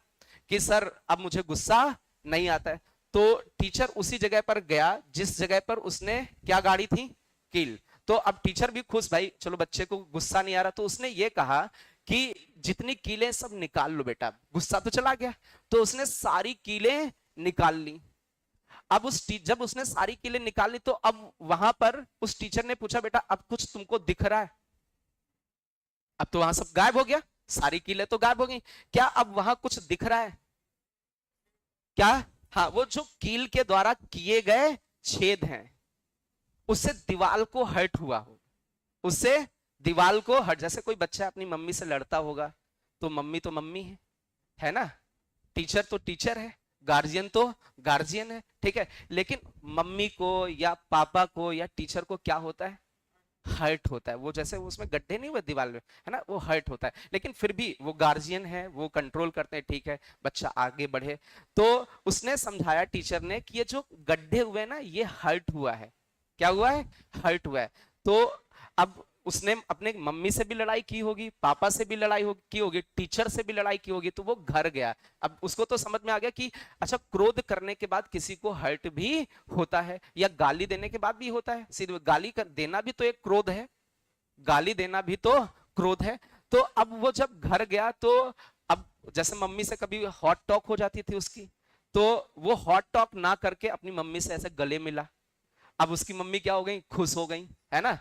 कि सर अब मुझे गुस्सा नहीं आता है। तो टीचर उसी जगह पर गया जिस जगह पर उसने क्या गाड़ी थी? कील। तो अब टीचर भी खुश, भाई चलो बच्चे को गुस्सा नहीं आ रहा। तो उसने ये कहा कि जितनी कीलें सब निकाल लो बेटा, गुस्सा तो चला गया। तो उसने सारी कीलें निकाल ली। अब जब उसने सारी कीलें निकाल ली तो अब वहां पर उस टीचर ने पूछा, बेटा अब कुछ तुमको दिख रहा है? अब तो वहां सब गायब हो गया, सारी कीलें तो गायब हो गई। क्या अब वहां कुछ दिख रहा है क्या? हाँ, वो जो कील के द्वारा किए गए छेद हैं, उससे दीवार को हर्ट हुआ हो, उससे दीवार को हर्ट। जैसे कोई बच्चा अपनी मम्मी से लड़ता होगा, तो मम्मी है ना, टीचर तो टीचर है, गार्जियन तो गार्जियन है, ठीक है। लेकिन मम्मी को या पापा को या टीचर को क्या होता है? हर्ट होता है। वो जैसे उसमें गड्ढे नहीं हुए दीवार में, है ना, वो हर्ट होता है। लेकिन फिर भी वो गार्जियन है, वो कंट्रोल करते हैं, ठीक है, बच्चा आगे बढ़े। तो उसने समझाया टीचर ने कि ये जो गड्ढे हुए ना, ये हर्ट हुआ है। क्या हुआ है? हर्ट हुआ है। तो अब उसने अपने मम्मी से भी लड़ाई की होगी, पापा से भी लड़ाई की होगी, टीचर से भी लड़ाई की होगी। तो वो घर गया, अब उसको तो समझ में आ गया कि अच्छा, क्रोध करने के बाद किसी को हर्ट भी होता है, या गाली देने के बाद भी होता है। सीधे गाली देना भी तो एक क्रोध है, गाली देना भी तो क्रोध है। तो अब वो जब घर गया तो अब जैसे मम्मी से कभी हॉट टॉक हो जाती थी उसकी, तो वो हॉट टॉक ना करके अपनी मम्मी से ऐसे गले मिला, अब उसकी मम्मी क्या हो गई, खुश हो गई, है ना।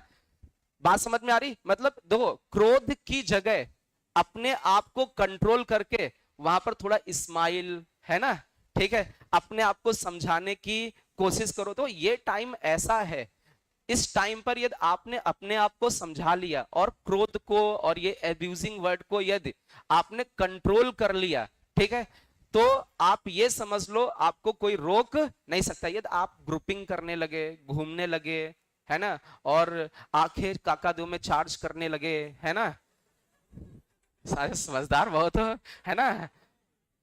बात समझ में आ रही, मतलब देखो क्रोध की जगह अपने आप को कंट्रोल करके वहां पर थोड़ा स्माइल, है ना, ठीक है, अपने आप को समझाने की कोशिश करो। तो ये टाइम ऐसा है, इस टाइम पर यदि आपने अपने आप को समझा लिया और क्रोध को और ये एब्यूजिंग वर्ड को यदि आपने कंट्रोल कर लिया, ठीक है, तो आप ये समझ लो आपको कोई रोक नहीं सकता। यदि आप ग्रुपिंग करने लगे, घूमने लगे, है ना, और आंखें काकादो में चार्ज करने लगे, है ना, सारे समझदार बहुत हो, है ना,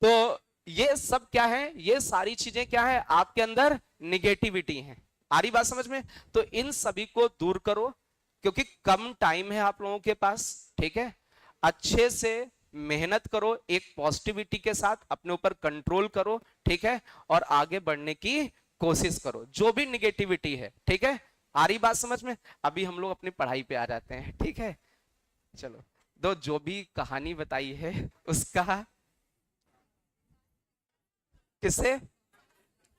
तो ये सब क्या है, ये सारी चीजें क्या है, आपके अंदर निगेटिविटी है। आ रही बात समझ में? तो इन सभी को दूर करो, क्योंकि कम टाइम है आप लोगों के पास, ठीक है, अच्छे से मेहनत करो, एक पॉजिटिविटी के साथ अपने ऊपर कंट्रोल करो, ठीक है, और आगे बढ़ने की कोशिश करो जो भी निगेटिविटी है, ठीक है। आ रही बात समझ में? अभी हम लोग अपनी पढ़ाई पे आ जाते हैं, ठीक है। चलो, दो जो भी कहानी बताई है उसका किससे,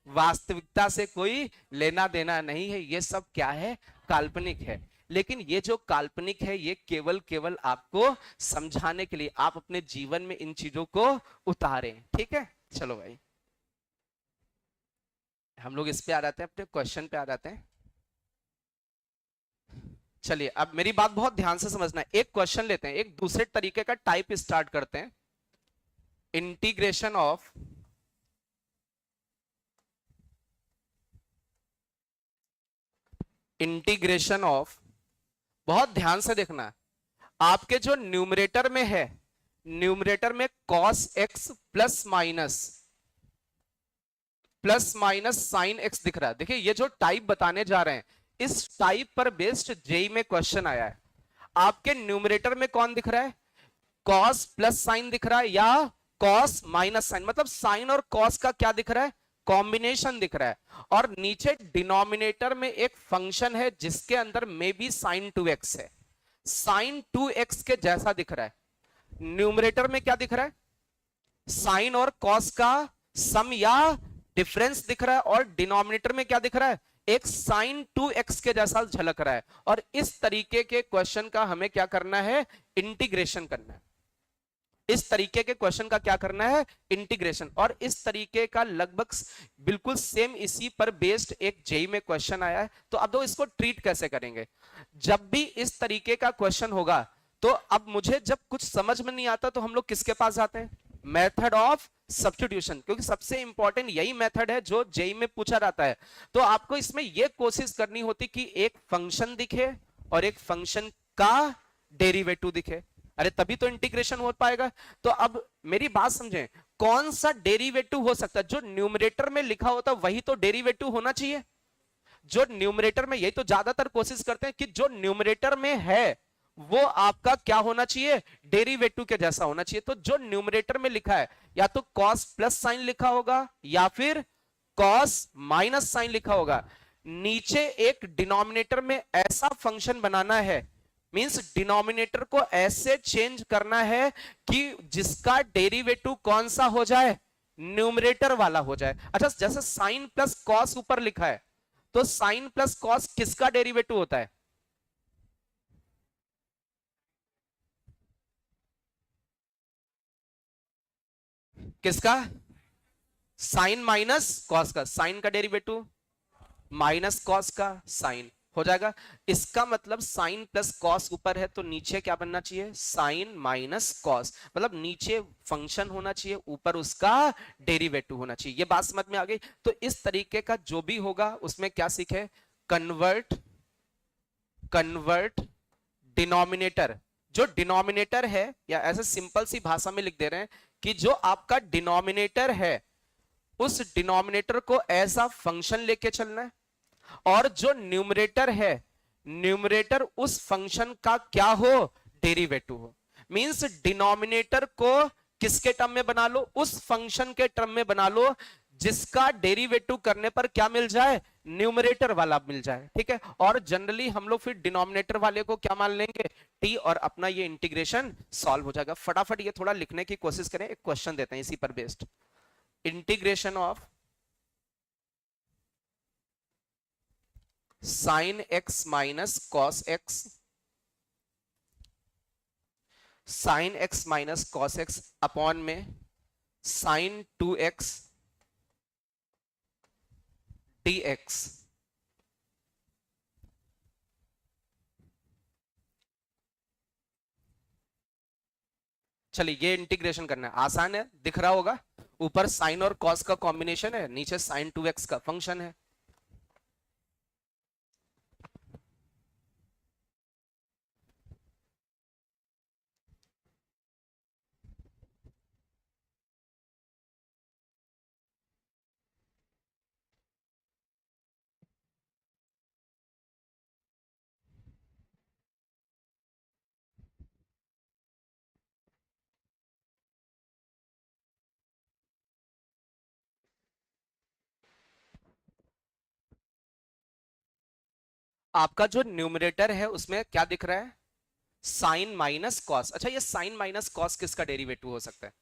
वास्तविकता से कोई लेना देना नहीं है, ये सब क्या है, काल्पनिक है। लेकिन ये जो काल्पनिक है ये केवल केवल आपको समझाने के लिए, आप अपने जीवन में इन चीजों को उतारें, ठीक है। चलो भाई, हम लोग इस पे आ जाते हैं, अपने क्वेश्चन पे आ जाते हैं। चलिए, अब मेरी बात बहुत ध्यान से समझना है। एक क्वेश्चन लेते हैं, एक दूसरे तरीके का टाइप स्टार्ट करते हैं। इंटीग्रेशन ऑफ बहुत ध्यान से देखना, आपके जो न्यूमरेटर में है, न्यूमरेटर में cos x plus minus sine x दिख रहा है। देखिए ये जो टाइप बताने जा रहे हैं, इस टाइप पर बेस्ड जेई में क्वेश्चन आया है। आपके न्यूमरेटर में कौन दिख रहा है, cos प्लस साइन दिख रहा है या cos माइनस साइन, मतलब साइन और cos का क्या दिख रहा है, कॉम्बिनेशन दिख रहा है। और नीचे डिनोमिनेटर में एक फंक्शन है जिसके अंदर में भी sin 2x है, sin 2x के जैसा दिख रहा है। न्यूमरेटर में क्या दिख रहा है, साइन और कॉस का सम या डिफरेंस दिख रहा है, और डिनोमिनेटर में क्या दिख रहा है, एक sin 2x के जैसा झलक रहा है। और इस तरीके के क्वेश्चन का हमें क्या करना है, इंटीग्रेशन करना है। इस तरीके के क्वेश्चन का क्या करना है, इंटीग्रेशन। और इस तरीके का लगभग बिल्कुल सेम इसी पर बेस्ड एक जेई में क्वेश्चन आया है। तो अब दो इसको ट्रीट कैसे करेंगे, जब भी इस तरीके का क्वेश्चन होगा, तो अब मुझे जब कुछ समझ में नहीं आता तो हम लोग किसके पास जाते हैं, मेथड ऑफ सब्स्टिट्यूशन, क्योंकि सबसे इंपॉर्टेंट यही मेथड है जो जेई में पूछा जाता है। तो आपको इसमें यह कोशिश करनी होती कि एक फंक्शन दिखे और एक फंक्शन का डेरिवेटिव दिखे, अरे तभी तो इंटीग्रेशन हो पाएगा। तो अब मेरी बात समझें, कौन सा डेरिवेटिव हो सकता है, जो न्यूमरेटर में लिखा होता वही तो डेरिवेटिव होना चाहिए। जो न्यूमरेटर में, यही तो ज्यादातर कोशिश करते हैं कि जो न्यूमरेटर में है वो आपका क्या होना चाहिए, डेरिवेटिव के जैसा होना चाहिए। तो जो न्यूमरेटर में लिखा है या तो cos प्लस साइन लिखा होगा या फिर cos माइनस साइन लिखा होगा। नीचे एक डिनोमिनेटर में ऐसा फंक्शन बनाना है, मींस डिनोमिनेटर को ऐसे चेंज करना है कि जिसका डेरिवेटिव कौन सा हो जाए, न्यूमरेटर वाला हो जाए। अच्छा, जैसे साइन प्लस कॉस ऊपर लिखा है, तो साइन प्लस कॉस किसका डेरिवेटिव होता है, किसका, साइन माइनस कॉस का, साइन का डेरिवेटिव माइनस कॉस का साइन हो जाएगा। इसका मतलब साइन प्लस कॉस ऊपर है तो नीचे क्या बनना चाहिए, साइन माइनस कॉस, मतलब नीचे फंक्शन होना चाहिए, ऊपर उसका डेरिवेटिव होना चाहिए। ये बात समझ में आ गई। तो इस तरीके का जो भी होगा उसमें क्या सीखे, कन्वर्ट डिनोमिनेटर, जो डिनोमिनेटर है, या ऐसे सिंपल सी भाषा में लिख दे रहे हैं कि जो आपका डिनोमिनेटर है उस डिनोमिनेटर को ऐसा फंक्शन लेके चलना है, और जो न्यूमरेटर है, न्यूमरेटर उस फंक्शन का क्या हो, डेरिवेटिव हो। मींस डिनोमिनेटर को किसके टर्म में बना लो, उस फंक्शन के टर्म में बना लो जिसका डेरिवेटिव करने पर क्या मिल जाए, न्यूमरेटर वाला मिल जाए, ठीक है। और जनरली हम लोग फिर डिनोमिनेटर वाले को क्या मान लेंगे, टी, और अपना ये इंटीग्रेशन सॉल्व हो जाएगा। फटाफट ये थोड़ा लिखने की कोशिश करें, एक क्वेश्चन देते हैं इसी पर based. Integration of sine x minus cos x, sign x minus cos x upon में साइन 2x dx। चलिए ये इंटीग्रेशन करना है, आसान है, दिख रहा होगा। ऊपर साइन और कॉस का कॉम्बिनेशन है, नीचे साइन 2x का फंक्शन है। आपका जो न्यूमरेटर है उसमें क्या दिख रहा है, साइन माइनस कॉस। अच्छा, ये साइन माइनस कॉस किसका डेरिवेटिव हो सकता है,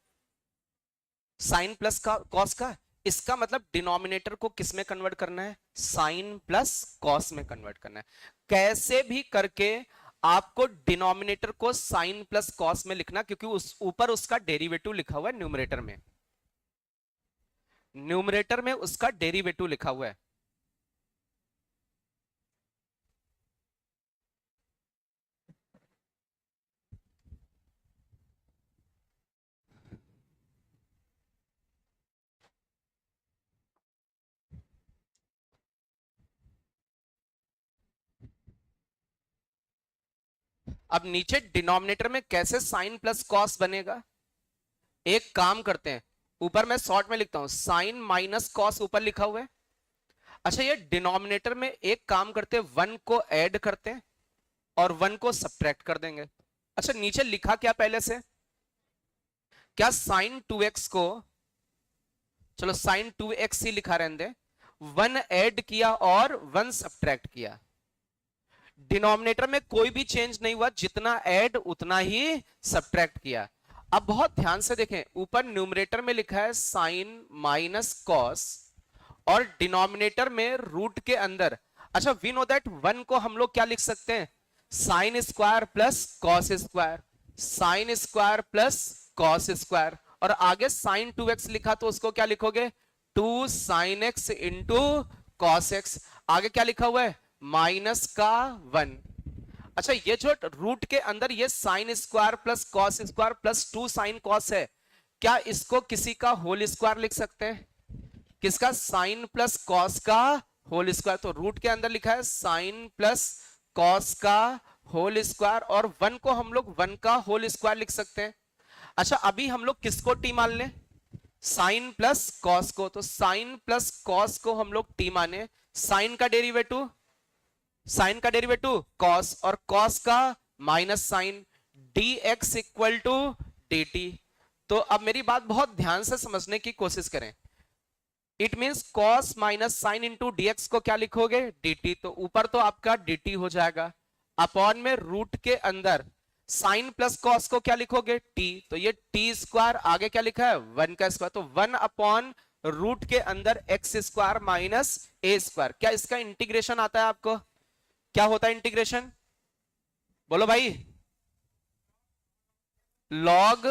साइन प्लस का कॉस का। इसका मतलब डिनोमिनेटर को किस में कन्वर्ट करना है, साइन प्लस कॉस में कन्वर्ट करना है। कैसे भी करके आपको डिनोमिनेटर को साइन प्लस कॉस में लिखना, क्योंकि उस ऊपर उसका डेरिवेटिव लिखा हुआ है न्यूमरेटर में, न्यूमरेटर में उसका डेरिवेटिव लिखा हुआ है। अब नीचे डिनोमिनेटर में कैसे साइन प्लस कॉस बनेगा, एक काम करते हैं, ऊपर मैं शॉर्ट में लिखता हूं साइन माइनस कॉस ऊपर लिखा हुआ है। अच्छा, ये डिनोमिनेटर में एक काम करते हैं, वन को ऐड करते हैं और वन को सब्ट्रैक्ट कर देंगे। अच्छा, नीचे लिखा क्या पहले से, क्या साइन 2x को, चलो साइन 2x ही लिखा रहने दे, वन ऐड किया और वन सब्ट्रैक्ट किया। डिनोमिनेटर में कोई भी चेंज नहीं हुआ, जितना ऐड उतना ही सब्ट्रैक्ट किया। अब बहुत ध्यान से देखें, ऊपर न्यूमरेटर में लिखा है साइन माइनस कॉस और डिनोमिनेटर में रूट के अंदर, अच्छा वी नो दैट वन को हम लोग क्या लिख सकते हैं, sine square plus cos square, sine square plus cos square, और आगे साइन 2x लिखा तो उसको क्या लिखोगे, 2 sine x into cos x. आगे क्या लिखा हुआ है, माइनस का 1। अच्छा, ये जो रूट के अंदर ये sine square plus cos square plus 2 sine cos है, क्या इसको किसी का होल स्क्वायर लिख सकते हैं, किसका, साइन प्लस कॉस का होल स्क्वायर। तो रूट के अंदर लिखा है साइन प्लस कॉस का होल स्क्वायर, और वन को हम लोग वन का होल स्क्वायर लिख सकते हैं। अच्छा, अभी हम लोग किसको टी मान लें, साइन प्लस कॉस को, तो साइन प्लस कॉस को हम लोग टी माने, साइन का डेरिवेटिव, साइन का डेरिवेटिव कॉस, और कॉस का minus sine, d x equal to d t. तो अब मेरी बात बहुत ध्यान से समझने की कोशिश करें, it means cos minus sine into dx को क्या लिखोगे, dt। तो ऊपर तो आपका dt हो जाएगा, अपॉन में रूट के अंदर साइन प्लस कॉस को क्या लिखोगे, t। तो ये t स्क्वायर, आगे क्या लिखा है, 1 का स्क्वायर, तो 1 अपॉन रूट के अंदर x square minus a square. क्या इसका इंटीग्रेशन आता है आपको, क्या होता है इंटीग्रेशन, बोलो भाई, log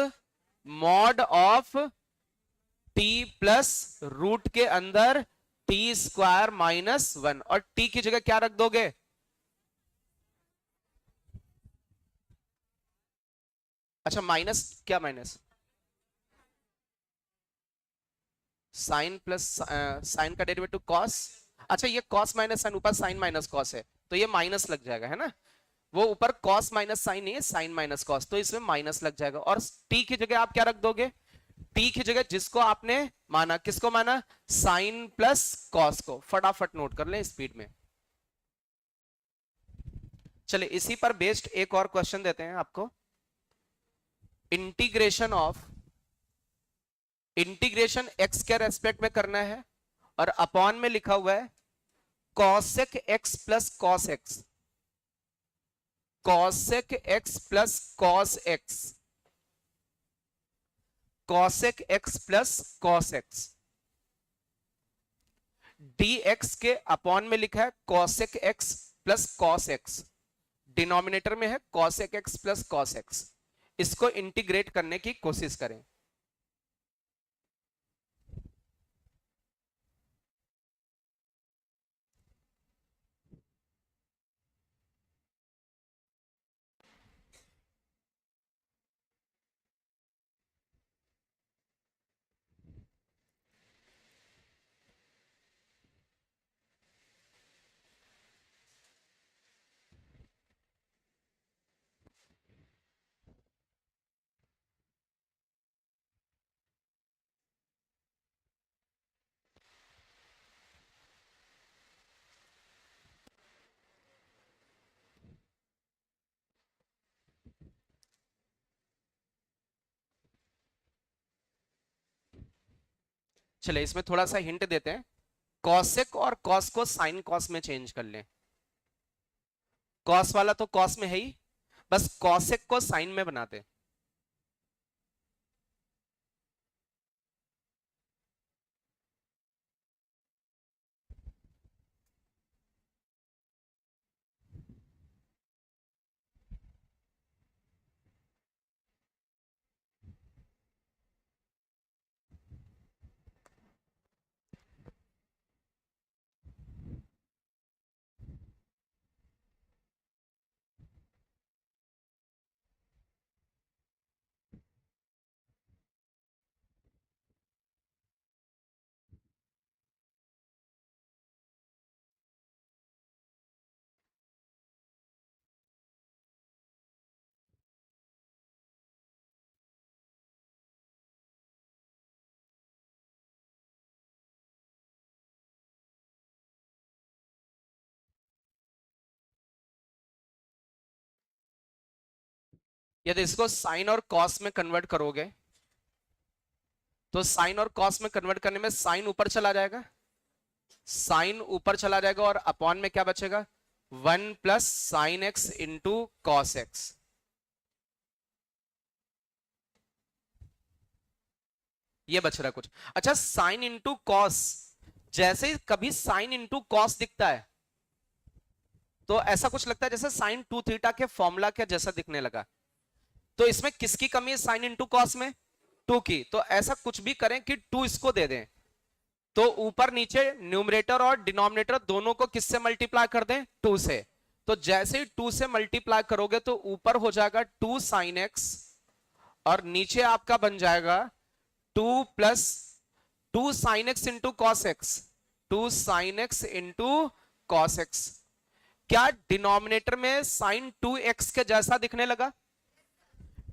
mod of t plus root के अंदर टी स्क्वायर माइनस 1, और टी की जगह क्या रख दोगे, अच्छा माइनस, क्या माइनस, साइन प्लस साइन का डेरिवेटिव कॉस। अच्छा, ये कॉस माइनस साइन, ऊपर साइन माइनस कॉस है तो ये माइनस लग जाएगा, है ना, वो ऊपर कॉस माइनस साइन नहीं है, साइन माइनस कॉस, तो इसमें माइनस लग जाएगा। और टी की जगह आप क्या रख दोगे, टी की जगह जिसको आपने माना, किसको माना, साइन प्लस कॉस को। फटाफट नोट कर लें स्पीड में। चले इसी पर बेस्ड एक और क्वेश्चन देते हैं आपको, इंटीग्रेशन ऑफ इंटीग्रेशन एक्स के रेस्पेक्ट में करना है और अपॉन में लिखा हुआ है cosec x plus cos x, cosec x plus cos x, cosec x plus cos x. dx के अपॉन में लिखा है cosec x plus cos x, denominator में है cosec x plus cos x. इसको इंटीग्रेट करने की कोशिश करें। चले इसमें थोड़ा सा हिंट देते हैं। कॉसेक और कॉस को साइन कॉस में चेंज कर लें। कॉस वाला तो कॉस में है ही, बस कॉसेक को साइन में बना दे। यदि इसको साइन और कॉस में कन्वर्ट करोगे तो साइन और कॉस में कन्वर्ट करने में साइन ऊपर चला जाएगा, साइन ऊपर चला जाएगा और अपॉन में क्या बचेगा, 1 plus sine x into cos x. ये बच रहा कुछ। अच्छा, साइन इंटू कॉस, जैसे ही कभी साइन इंटू कॉस दिखता है तो ऐसा कुछ लगता है जैसे साइन 2 थीटा के फॉर्मूला के जैसा दिखने लगा। तो इसमें किसकी कमी है साइन इंटू कॉस में, 2 की। तो ऐसा कुछ भी करें कि 2 इसको दे दें, तो ऊपर नीचे न्यूमरेटर और डिनोमिनेटर दोनों को किससे मल्टीप्लाई कर दें, 2 से। तो जैसे ही 2 से मल्टीप्लाई करोगे तो ऊपर हो जाएगा 2 साइन एक्स और नीचे आपका बन जाएगा 2 plus 2 sine x into cos x, 2 sine x into cos x. क्या डिनोमिनेटर में साइन 2x के जैसा दिखने लगा,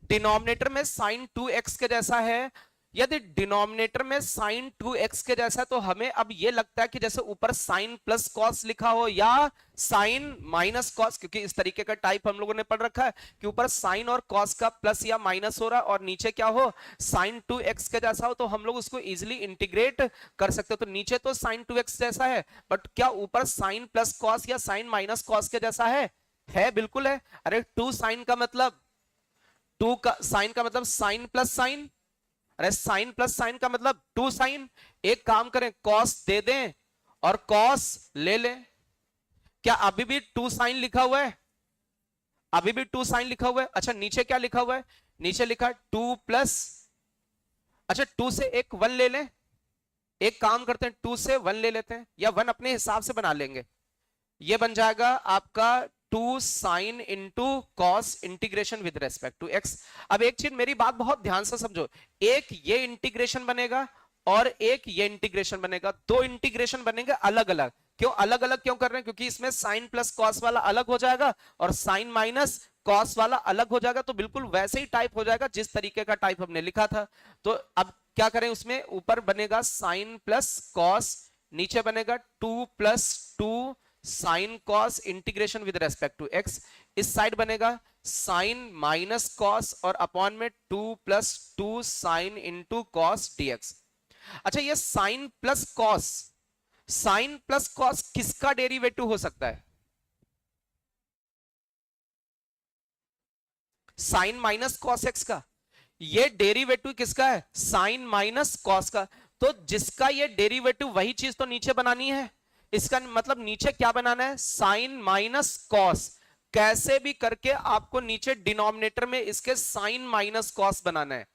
डिनोमिनेटर में साइन 2x के जैसा है। यदि डिनोमिनेटर में साइन 2x के जैसा है तो हमें अब ये लगता है कि जैसे ऊपर साइन प्लस कॉस लिखा हो या साइन माइनस कॉस, क्योंकि इस तरीके का टाइप हम लोगों ने पढ़ रखा है कि ऊपर साइन और कॉस का प्लस या माइनस हो रहा है और नीचे क्या हो साइन 2x के जैसा हो, तो हम लोग उसको इजिली इंटीग्रेट कर सकते हो। तो नीचे तो साइन 2x जैसा है, बट क्या ऊपर साइन प्लस कॉस या साइन माइनस कॉस के जैसा है बिल्कुल है। अरे 2 साइन का मतलब 2 का साइन का मतलब साइन प्लस साइन, अरे साइन प्लस साइन का मतलब 2 साइन। एक काम करें कॉस दे दें और कॉस ले लें। क्या अभी भी 2 साइन लिखा हुआ है, अभी भी 2 साइन लिखा हुआ है। अच्छा नीचे क्या लिखा हुआ है, नीचे लिखा 2 प्लस, अच्छा 2 से एक 1 ले लें, एक काम करते हैं 2 से 1 ले लेते हैं या 1 अपने हिसाब से बना लेंगे। ये बन जाएगा आपका 2 sine into cos integration with respect to x. अब एक चीज मेरी बात बहुत ध्यान से समझो, एक ये इंटीग्रेशन बनेगा और एक ये इंटीग्रेशन बनेगा, 2 इंटीग्रेशन बनेंगे अलग अलग। क्यों अलग अलग क्यों कर रहे हैं, क्योंकि इसमें साइन प्लस कॉस वाला अलग हो जाएगा और साइन माइनस कॉस वाला अलग हो जाएगा। तो बिल्कुल वैसे ही टाइप हो जाएगा जिस तरीके का टाइप हमने लिखा था। तो अब क्या करें, उसमें ऊपर बनेगा साइन प्लस कॉस, नीचे बनेगा 2 plus 2 sine cos integration with respect to x. इस साइड बनेगा साइन माइनस कॉस और अपॉन में 2 + 2 साइन इंटू कॉस डीएक्स। अच्छा, ये साइन प्लस कॉस किसका डेरिवेटिव हो सकता है? साइन माइनस कॉस एक्स का। ये डेरिवेटिव किसका है? साइन माइनस कॉस का। तो जिसका ये डेरिवेटिव, वही चीज तो नीचे बनानी है। इसका मतलब नीचे क्या बनाना है? Sine minus cos. कैसे भी करके आपको नीचे डिनोमिनेटर में इसके साइन माइनस कॉस बनाना है।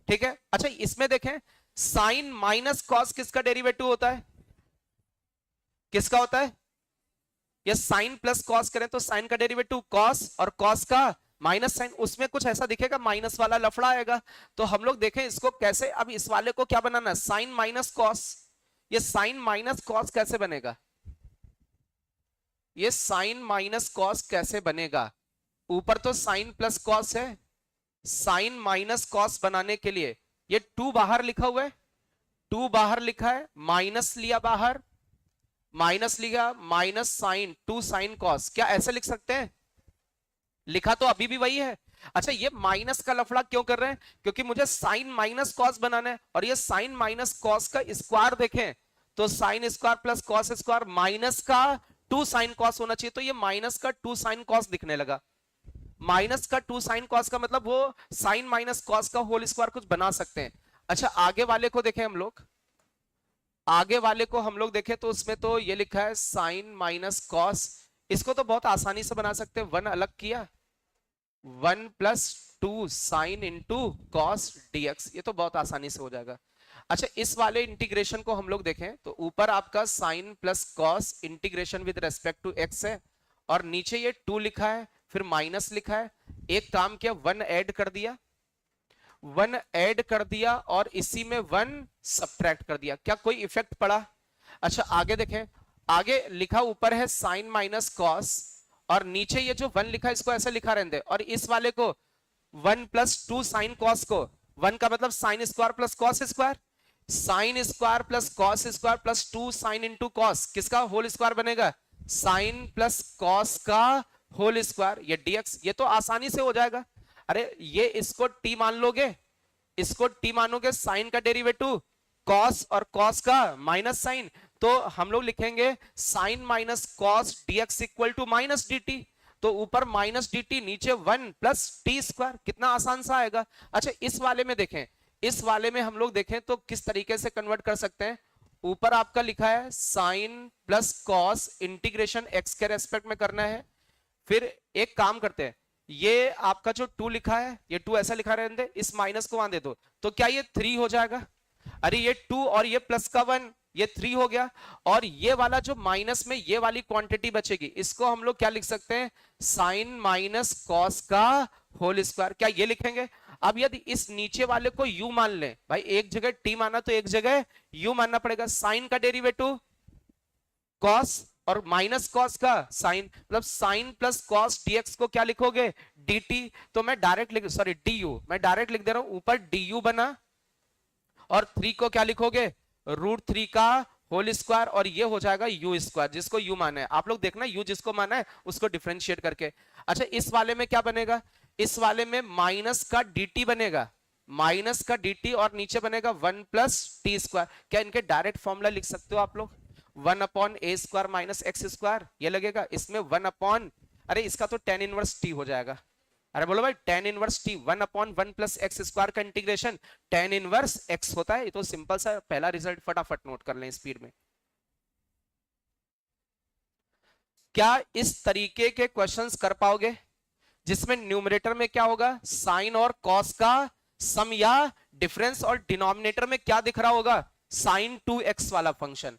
ठीक है। अच्छा, इसमें देखें, साइन माइनस कॉस किसका डेरिवेटिव होता है? किसका होता है? ये साइन प्लस कॉस करें तो साइन का डेरिवेटिव कॉस, और कॉस का माइनस साइन। उसमें कुछ ऐसा दिखेगा, माइनस वाला लफड़ा आएगा। तो हम लोग देखें इसको कैसे। अब इस वाले को क्या बनाना है? Sine minus cos. ये साइन माइनस कॉस कैसे बनेगा? ये साइन माइनस कॉस कैसे बनेगा? ऊपर तो साइन प्लस कॉस है। साइन माइनस कॉस बनाने के लिए ये 2 बाहर लिखा हुआ है, 2 बाहर लिखा है, माइनस लिया बाहर, माइनस लिया, माइनस साइन 2 साइन कॉस। क्या ऐसे लिख सकते हैं? लिखा तो अभी भी वही है। अच्छा, ये माइनस का लफड़ा क्यों कर रहे हैं? क्योंकि मुझे साइन माइनस कॉस बनाना है, और ये साइन माइनस कॉस का स्क्वायर देखें तो sine square plus cos square minus का 2 साइन कॉस होना चाहिए। तो ये माइनस का 2 साइन कॉस दिखने लगा। माइनस का 2 साइन कॉस का मतलब वो साइन माइनस कॉस का होल स्क्वायर कुछ बना सकते हैं। अच्छा, आगे वाले को देखें हम लोग। आगे वाले को हम लोग देखें तो उसमें तो ये लिखा है साइन माइनस कॉस। इसको तो बहुत आसानी से बना सकते हैं। 1 अलग किया, 1 + 2 साइन इंटू कॉस डीएक्स। ये तो बहुत आसानी से हो जाएगा। अच्छा, इस वाले इंटीग्रेशन को हम लोग देखें तो ऊपर आपका sine plus cos integration with respect to x है, और नीचे ये 2 लिखा है, फिर माइनस लिखा है। एक काम किया, 1 ऐड कर दिया, 1 ऐड कर दिया, और इसी में 1 सब्ट्रैक्ट कर दिया। क्या कोई इफेक्ट पड़ा? अच्छा, आगे देखें। आगे लिखा ऊपर है साइन माइनस कॉस, और नीचे ये जो 1 लिखा है इसको ऐसे लिखा रहने दे, और इस वाले को 1 + 2 साइन कॉस को, 1 का मतलब sine square plus cos square, sine square plus cos square plus 2 sine into cos, किसका होल स्क्वायर बनेगा? साइन प्लस कॉस का होल स्क्वायर। ये डीएक्स, ये तो आसानी से हो जाएगा। अरे, ये इसको टी मान लोगे, इसको टी मानोगे, साइन का डेरिवेटिव कॉस, और कॉस का माइनस साइन। तो हम लोग लिखेंगे sine minus cos dx equal to minus d t. तो ऊपर माइनस डी टी, नीचे 1 + टी स्क्वायर। कितना आसान सा आएगा। अच्छा, इस वाले में देखें, इस वाले में हम लोग देखें तो किस तरीके से कन्वर्ट कर सकते हैं। ऊपर आपका लिखा है sine plus cos, integration x के रेस्पेक्ट में करना है। फिर एक काम करते हैं, ये आपका जो 2 लिखा है, ये 2 ऐसा लिखा रहने दे, इस माइनस को वहां दे दो, तो क्या ये 3 हो जाएगा? अरे, ये 2 और ये प्लस का 1, ये 3 हो गया। और ये वाला जो माइनस में ये वाली क्वांटिटी बचेगी, इसको हम लोग क्या लिख सकते हैं? साइन माइनस कॉस का होल स्क्वायर। क्या ये लिखेंगे? अब यदि इस नीचे वाले को यू मान लें, भाई एक जगह टी माना तो एक जगह यू मानना पड़ेगा। साइन का डेरिवेटिव कॉस, और माइनस कॉस का साइन, मतलब साइन प्लस कॉस डीएक्स को क्या लिखोगे? dt। तो मैं डायरेक्ट लिख, सॉरी du, मैं डायरेक्ट लिख दे रहा हूं, ऊपर du बना, और 3 को क्या लिखोगे? √3 का होल स्क्वायर, और ये हो जाएगा यू स्क्वायर, जिसको यू माना है। आप लोग देखना, यू जिसको माना है उसको डिफरेंशिएट करके। अच्छा, इस वाले में क्या बनेगा? इस वाले में माइनस का dt बनेगा, माइनस का dt, और नीचे बनेगा 1 + टी स्क्वायर। क्या इनके डायरेक्ट फॉर्मूला लिख सकते हो आप लोग? 1/a² माइनस एक्स स्क्वायर, ये लगेगा। इसमें 1 अरे इसका तो tan इनवर्स t हो जाएगा। अरे बोलो भाई, tan inverse t, 1/1 + x square का इंटीग्रेशन tan इनवर्स x होता है। ये तो सिंपल सा पहला रिजल्ट, फटाफट नोट कर लें स्पीड में। क्या इस तरीके के क्वेश्चंस कर पाओगे जिसमें न्यूमरेटर में क्या होगा? साइन और कॉस का सम या डिफरेंस, और डिनोमिनेटर में क्या दिख रहा होगा? साइन 2x वाला फंक्शन।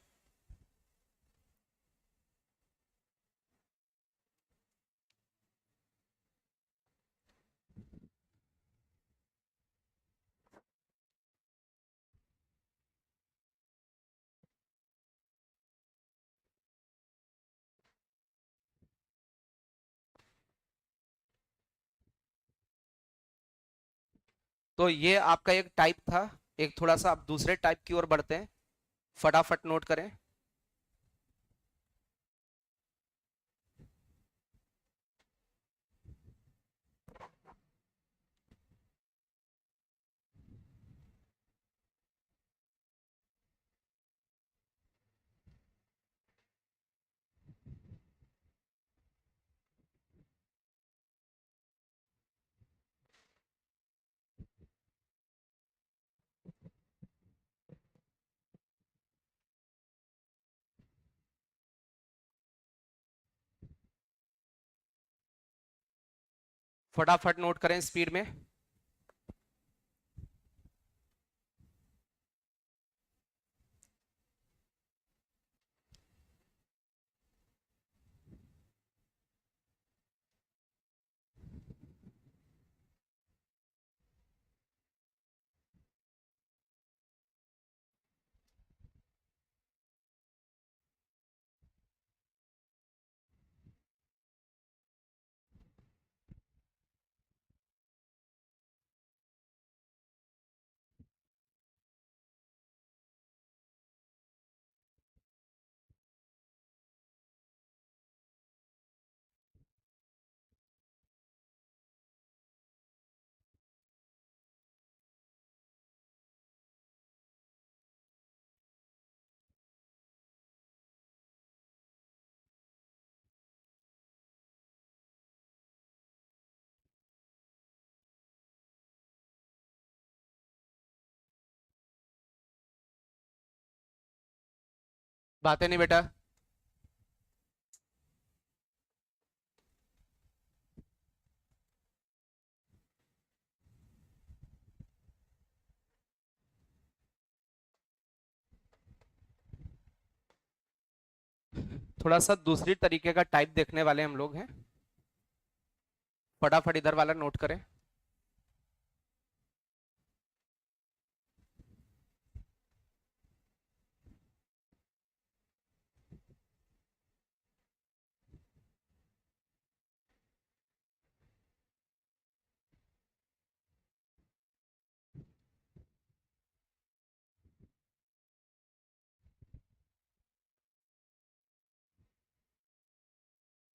तो ये आपका एक टाइप था। एक थोड़ा सा आप दूसरे टाइप की ओर बढ़ते हैं, फटाफट नोट करें। फटाफट नोट करें स्पीड में। बातें नहीं बेटा। थोड़ा सा दूसरी तरीके का टाइप देखने वाले हम लोग हैं। फटाफट इधर वाला नोट करें।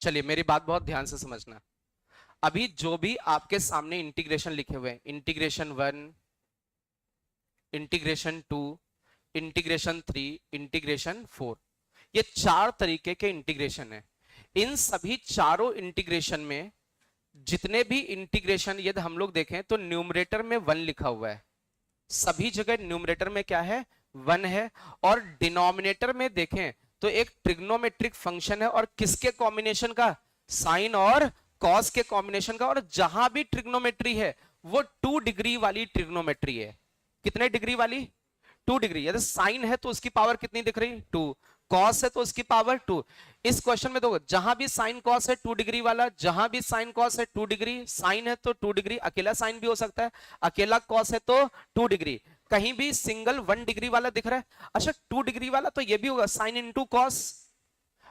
चलिए मेरी बात बहुत ध्यान से समझना। अभी जो भी आपके सामने इंटीग्रेशन लिखे हुए हैं, इंटीग्रेशन 1, इंटीग्रेशन 2, इंटीग्रेशन 3, इंटीग्रेशन 4, ये 4 तरीके के इंटीग्रेशन है। इन सभी चारों इंटीग्रेशन में जितने भी इंटीग्रेशन यदि हम लोग देखें तो न्यूमरेटर में 1 लिखा हुआ है। सभी जगह न्यूमरेटर में क्या है? 1 है। और डिनोमिनेटर में देखें तो एक ट्रिग्नोमेट्रिक फंक्शन है, और किसके कॉम्बिनेशन का? साइन और कॉस के कॉम्बिनेशन का। और जहां भी ट्रिग्नोमेट्री है वो 2 डिग्री वाली ट्रिग्नोमेट्री है। कितने डिग्री वाली? 2 डिग्री। यदि साइन है तो उसकी पावर कितनी दिख रही? 2। कॉस है तो उसकी पावर 2। इस क्वेश्चन में देखो, जहां भी साइन कॉस है 2 डिग्री वाला, जहां भी साइन कॉस है 2 डिग्री, साइन है तो 2 डिग्री, अकेला साइन भी हो सकता है, अकेला कॉस है तो 2 डिग्री। कहीं भी सिंगल 1 डिग्री वाला दिख रहा है? अच्छा 2 डिग्री वाला तो ये भी होगा साइन इंटू कॉस।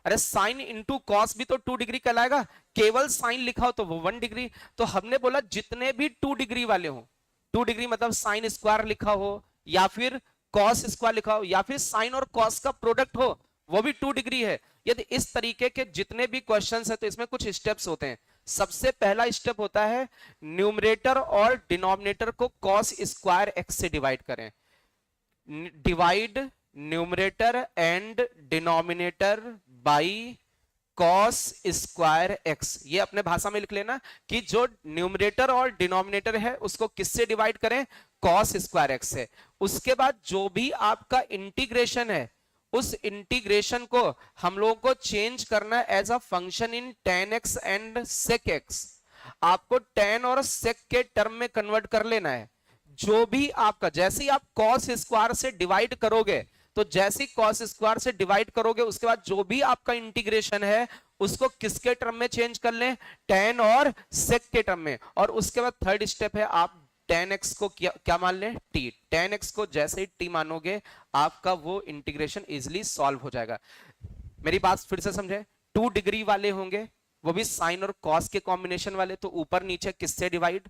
अरे साइन इंटू कॉस भी तो 2 डिग्री कहलाएगा। केवल साइन लिखा हो तो वो 1 डिग्री। तो हमने बोला जितने भी 2 डिग्री वाले हो, 2 डिग्री मतलब साइन स्क्वायर लिखा हो, या फिर कॉस स्क्वायर लिखा हो, या फिर साइन और कॉस का प्रोडक्ट हो, वो भी 2 डिग्री है। यदि इस तरीके के जितने भी क्वेश्चंस है तो इसमें कुछ स्टेप्स होते हैं। सबसे पहला स्टेप होता है न्यूमरेटर और डिनोमिनेटर को कॉस स्क्वायर एक्स से डिवाइड करें। Divide numerator and denominator by cos square x. ये अपने भाषा में लिख लेना कि जो न्यूमरेटर और डिनोमिनेटर है उसको किससे डिवाइड करें? कॉस स्क्वायर एक्स से। उसके बाद जो भी आपका इंटीग्रेशन है उस इंटीग्रेशन को हम लोगों को चेंज करना as a function in tan x and sec x। आपको tan और sec के टर्म में कन्वर्ट कर लेना है। जो भी आपका, जैसे ही आप cos स्क्वायर से डिवाइड करोगे, तो जैसे ही cos स्क्वायर से डिवाइड करोगे उसके बाद जो भी आपका इंटीग्रेशन है उसको किसके टर्म में चेंज कर लें? tan और sec के टर्म में। और उसके बाद थर्ड स्टेप है आप tan x को क्या मान लें? t। tan x को जैसे ही t मानोगे आपका वो इंटीग्रेशन इजिली सॉल्व हो जाएगा। मेरी बात फिर से समझे। 2 डिग्री वाले होंगे, वो भी साइन और कॉस के कॉम्बिनेशन वाले, तो ऊपर नीचे किससे डिवाइड?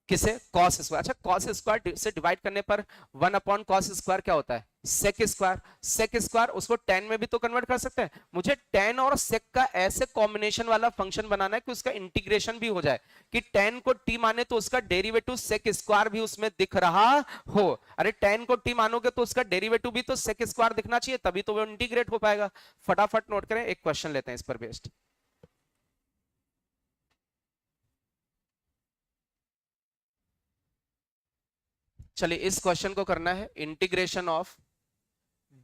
किसे? Cos square. अच्छा कॉस स्क्वायर से डिवाइड करने पर 1 अपॉन कॉस स्क्वायर क्या होता है? Sec square. सेक स्क्वायर उसको tan में भी तो कन्वर्ट कर सकते हैं। मुझे tan और सेक का ऐसे कॉम्बिनेशन वाला फंक्शन बनाना है कि उसका इंटीग्रेशन भी हो जाए, कि tan को t माने तो उसका डेरिवेटिव सेक स्क्वायर भी उसमें दिख रहा हो। अरे tan को t मानोगे तो उसका डेरिवेटिव भी तो सेक स्क्वायर दिखना चाहिए, तभी तो वो इंटीग्रेट हो पाएगा। फटाफट नोट करें, एक क्वेश्चन लेते हैं इस पर बेस्ड। चलिए इस क्वेश्चन को करना है integration of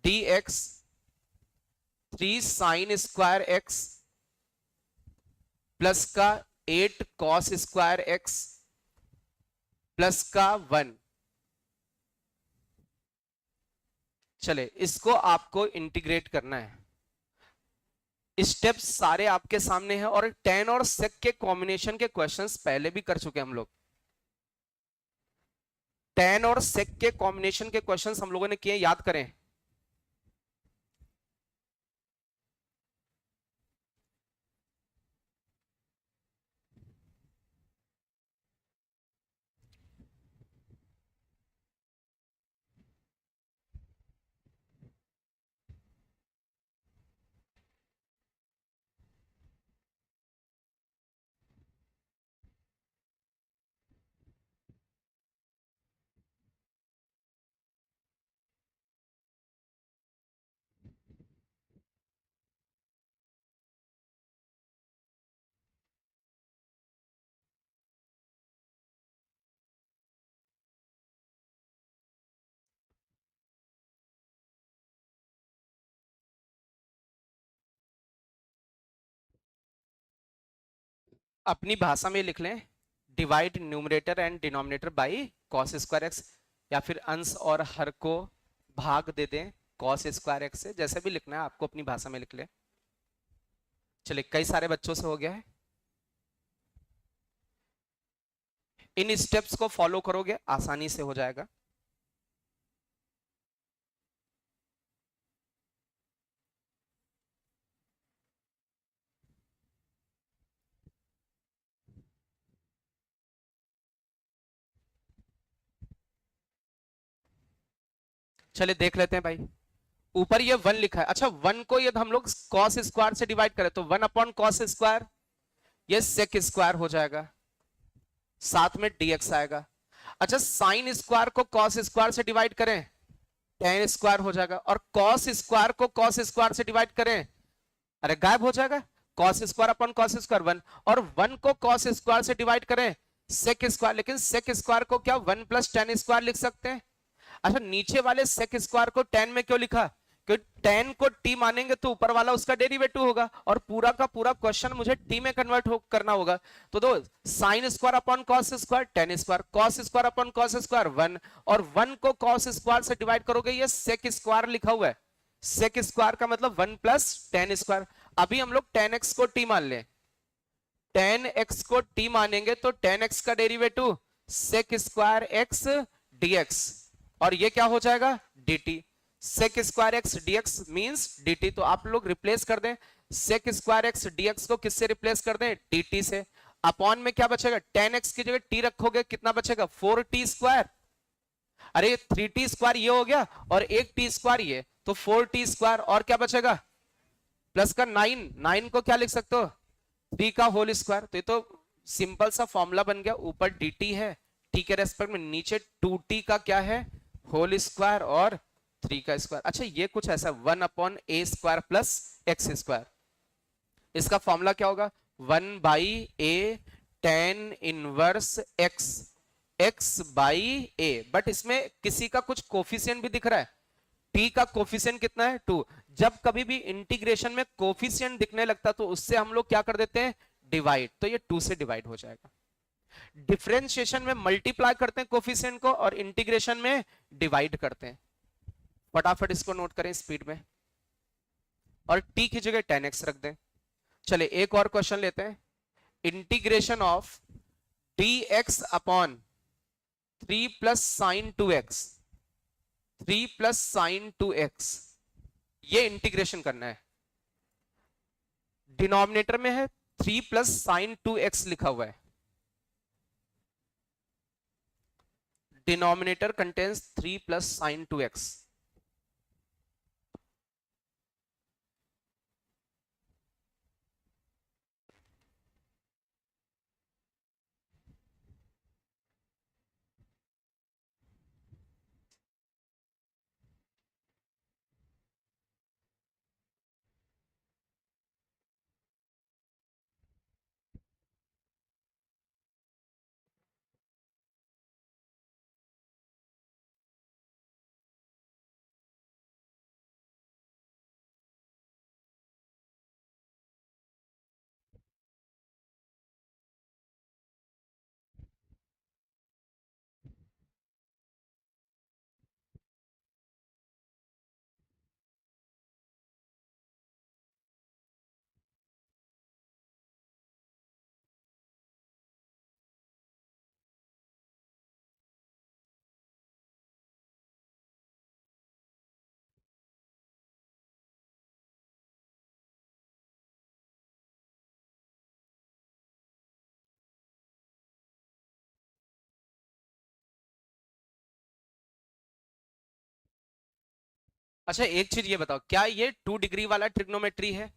dx 3 sine square x plus का 8 कॉस स्क्वायर एक्स प्लस का 1। चले इसको आपको इंटीग्रेट करना है। स्टेप्स सारे आपके सामने हैं और टेन और सेक के कॉम्बिनेशन के क्वेश्चंस पहले भी कर चुके हैं हम लोग। टेन और सेक के कॉम्बिनेशन के क्वेश्चंस हम लोगों ने किए, याद करें। अपनी भाषा में लिख लें, divide numerator and denominator by cos square x, या फिर अंश और हर को भाग दे दें कॉस स्क्वायर एक्स से, जैसे भी लिखना है आपको अपनी भाषा में लिख लें। चलिए कई सारे बच्चों से हो गया है। इन स्टेप्स को फॉलो करोगे आसानी से हो जाएगा। चलिए देख लेते हैं भाई। ऊपर ये 1 लिखा है, अच्छा 1 को ये हम लोग कॉस स्क्वायर से डिवाइड करें तो 1 अपॉन कॉस स्क्वायर, ये सेक स्क्वायर हो जाएगा, साथ में dx आएगा। अच्छा साइन स्क्वायर को कॉस स्क्वायर से डिवाइड करें, टेन स्क्वायर हो जाएगा, और कॉस स्क्वायर को कॉस स्क्वायर से डिवाइड करें, अरे गायब हो जाएगा, cos square upon cos square 1, और 1 को कॉस स्क्वायर से डिवाइड करें सेक स्क्वायर, लेकिन सेक स्क्वायर को क्या 1 प्लस टेन स्क्वायर लिख सकते हैं। अच्छा नीचे वाले सेक स्क्वायर को टेन में क्यों लिखा, क्योंकि टेन को टी मानेंगे तो ऊपर वाला उसका डेरिवेटिव होगा, और पूरा का पूरा क्वेश्चन मुझे टी में कन्वर्ट करना होगा। तो दो sine square upon cos square ten square, cos square upon cos square 1, और 1 को कॉस स्क्वायर से डिवाइड करोगे, ये सेक स्क्वायर लिखा हुआ है, सेक स्क्वायर का मतलब 1 प्लस टेन स्क्वायर। अभी हम लोग टेन एक्स को टी मान लें, टेन एक्स को टी मानेंगे तो टेन एक्स का derivative sec square x dx, और ये क्या हो जाएगा dt, sec square x dx means dt। तो आप लोग रिप्लेस कर दें सेक स्क्वायर एक्स डीएक्स को, किससे रिप्लेस कर दें dt से। अपॉन में क्या बचेगा, टेन एक्स की जगह t रखोगे कितना बचेगा 4t स्क्वायर, अरे 3t स्क्वायर ये हो गया और एक t स्क्वायर ये, तो 4t स्क्वायर, और क्या बचेगा प्लस का 9, 9 को क्या लिख सकते हो 3 का होल स्क्वायर। तो ये तो सिंपल सा फॉर्मूला बन गया, ऊपर dt है t के रेस्पेक्ट में, नीचे 2t का क्या है होल स्क्वायर और 3 का स्क्वायर। अच्छा ये कुछ ऐसा 1 अपॉन ए स्क्वायर प्लस एक्स स्क्वायर, इसका फॉर्मूला क्या होगा 1 by A tan inverse x, x by A, but इसमें किसी का कुछ कोफिशिएंट भी दिख रहा है, टी का कोफिशिएंट कितना है 2। जब कभी भी इंटीग्रेशन में कोफिशिएंट दिखने लगता तो उससे हम लोग क्या कर देते हैं डिवाइड, तो ये 2 से डिवाइड हो जाएगा। डिफरेंशिएशन में मल्टीप्लाई करते हैं कोफिशिएंट को, और इंटीग्रेशन में डिवाइड करते हैं। फटाफट इसको नोट करें स्पीड में, और टी की जगह 10x रख दें। चले एक और क्वेश्चन लेते हैं, integration of dx upon 3 plus sign 2x, 3 plus sign 2x, ये इंटीग्रेशन करना है। डिनोमिनेटर में है 3 प्लस साइन 2x लिखा हुआ है, denominator contains 3 plus sign 2x। अच्छा एक चीज ये बताओ, क्या ये 2 डिग्री वाला ट्रिग्नोमेट्री है?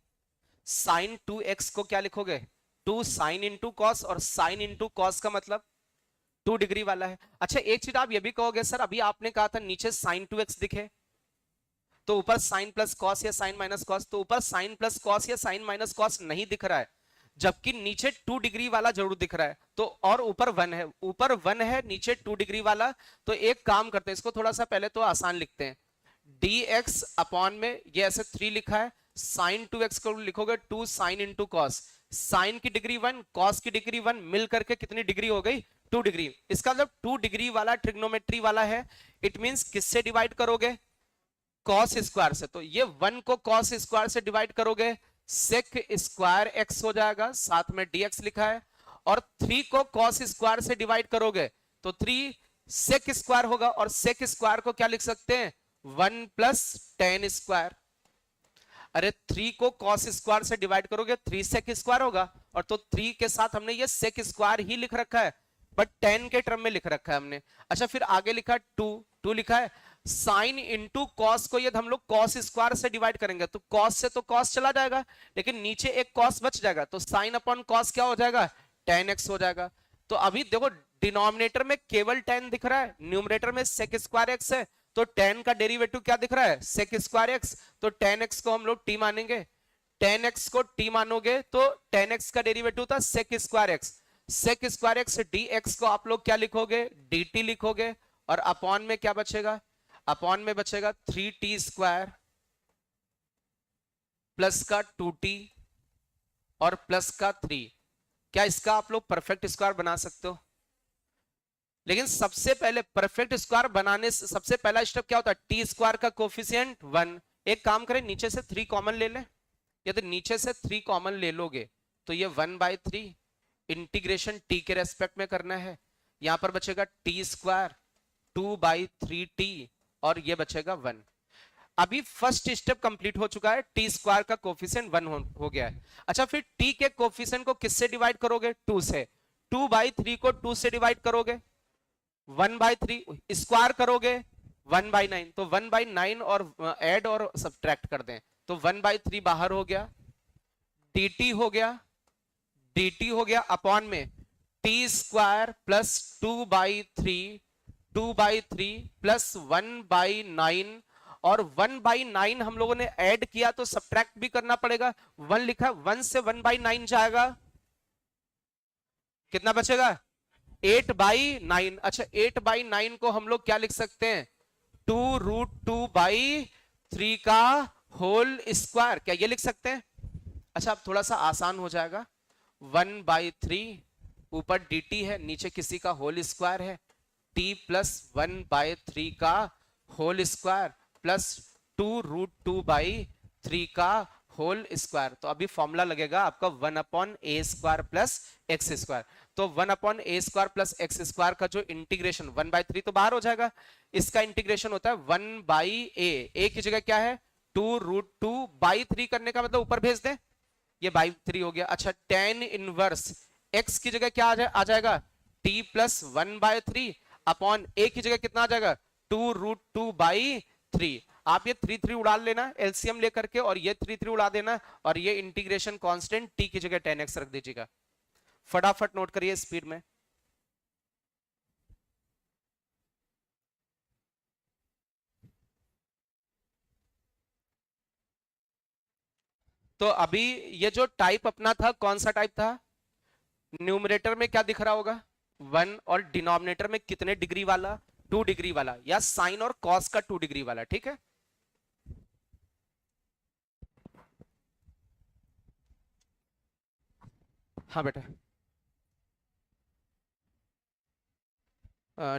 साइन 2x को क्या लिखोगे? 2 sin into cos, और साइन इंटू कॉस का मतलब 2 डिग्री वाला है। अच्छा एक चीज आप ये भी कहोगे सर, अभी आपने कहा था नीचे साइन 2x दिखे तो ऊपर साइन प्लस कॉस या साइन माइनस कॉस, तो ऊपर साइन प्लस कॉस या साइन माइनस कॉस नहीं दिख रहा है, जबकि नीचे 2 डिग्री वाला जरूर दिख रहा है। तो और ऊपर 1 है, ऊपर 1 है, नीचे 2 डिग्री वाला। तो एक काम करते हैं, इसको थोड़ा सा पहले तो आसान लिखते हैं। dx अपॉन में ये ऐसे 3 लिखा है, साइन 2x को लिखोगे 2 साइन इंटू कॉस। साइन की डिग्री 1, कॉस की डिग्री 1, मिल करके कितनी डिग्री हो गई? 2 डिग्री। इसका मतलब 2 डिग्री वाला ट्रिग्नोमेट्री वाला है। इट मींस किससे डिवाइड करोगे? कॉस स्क्वायर से। तो ये 1 को कॉस स्क्वायर से डिवाइड करोगे, सेक स्क्वायर एक्स हो जाएगा, साथ में dx लिखा है। और 3 को कॉस स्क्वायर से डिवाइड करोगे तो 3 सेक स्क्वायर होगा, और सेक स्क्वायर को क्या लिख सकते हैं? 1 प्लस टेन स्क्वायर। अरे 3 को कॉस स्क्वायर से डिवाइड करोगे 3 सेक स्क्वायर होगा, और तो 3 के साथ हमने ये सेक स्क्वायर ही लिख रखा है, बट 10 के टर्म में लिख रखा है हमने। अच्छा फिर आगे लिखा 2 लिखा है, साइन इंटू कॉस को ये हम लोग कॉस स्क्वायर से डिवाइड करेंगे, तो कॉस से तो कॉस चला जाएगा, लेकिन नीचे एक कॉस बच जाएगा, तो साइन अपॉन कॉस क्या हो जाएगा? 10x हो जाएगा। तो अभी देखो डिनोमिनेटर में केवल 10 दिख रहा है, न्यूमरेटर में सेक स्क्वायर एक्स है, तो 10 का डेरिवेटिव क्या दिख रहा है? Sec square x. तो 10x को हम लोग t मानेंगे, 10x को t मानोगे तो 10x का डेरिवेटिव था sec square x. Sec square x dx को आप लोग क्या लिखोगे? dt लिखोगे, और अपॉन में क्या बचेगा? अपॉन में बचेगा 3t स्क्वायर प्लस का 2t और प्लस का 3। क्या इसका आप लोग परफेक्ट स्क्वायर बना सकते हो? लेकिन सबसे पहले परफेक्ट स्क्वायर बनाने से सबसे पहला स्टेप क्या होता है? टी स्क्वायर का कोफिशिएंट 1। एक काम करें, नीचे से 3 कॉमन ले लें। यदि नीचे से 3 कॉमन ले लोगे तो ये 1/3 इंटीग्रेशन टी के रेस्पेक्ट में करना है। यहां पर बचेगा टी स्क्वायर 2/3t, और ये बचेगा 1। अभी फर्स्ट स्टेप कंप्लीट हो चुका है, टी स्क्वायर का कोफिशिएंट 1 हो गया है। अच्छा फिर टी के कोफिशिएंट को किससे डिवाइड करोगे? 2 से। 2/3 को 2 से डिवाइड करोगे 1/3, स्क्वायर करोगे 1/9, तो 1/9 और ऐड और सब्ट्रैक्ट कर दें तो 1/3 बाहर हो गया, dt हो गया, dt हो गया अपॉन में टी स्क्वायर प्लस 2/3 प्लस 1/9, और 1/9 हम लोगों ने ऐड किया तो सब्ट्रैक्ट भी करना पड़ेगा। 1 लिखा, 1 से 1/9 जाएगा, कितना बचेगा? 8/9। अच्छा 8/9 को हम लोग क्या लिख सकते हैं? 2√2/3 का होल स्क्वायर, क्या ये लिख सकते हैं? अच्छा अब थोड़ा सा आसान हो जाएगा, 1/3 ऊपर dt है, नीचे किसी का होल स्क्वायर है, t प्लस 1/3 का होल स्क्वायर प्लस 2√2/3 का होल स्क्वायर। तो अभी फॉर्मूला लगेगा आपका 1/a² प्लस एक्स स्क्वायर। तो 1/a² प्लस एक्स स्क्वायर का जो इंटीग्रेशन 1/3 तो बाहर हो जाएगा, इसका इंटीग्रेशन होता है 1/a। की जगह क्या है? 2√2/3 करने का मतलब ऊपर भेज दें, ये बाई 3 हो गया। अच्छा tan इनवर्स x की जगह क्या आ जाएगा? t प्लस 1/3 अपॉन a की जगह कितना आ जाएगा? 2√2/3। आप ये 3 उड़ा लेना एलसीएम लेकर के, और ये 3 उड़ा देना, और ये इंटीग्रेशन कांस्टेंट t की जगह tan x रख दीजिएगा। फटाफट नोट करिए स्पीड में। तो अभी ये जो टाइप अपना था कौन सा टाइप था? न्यूमरेटर में क्या दिख रहा होगा? 1, और डिनोमिनेटर में कितने डिग्री वाला? 2 डिग्री वाला, या साइन और कॉस का 2 डिग्री वाला। ठीक है, हाँ बेटा।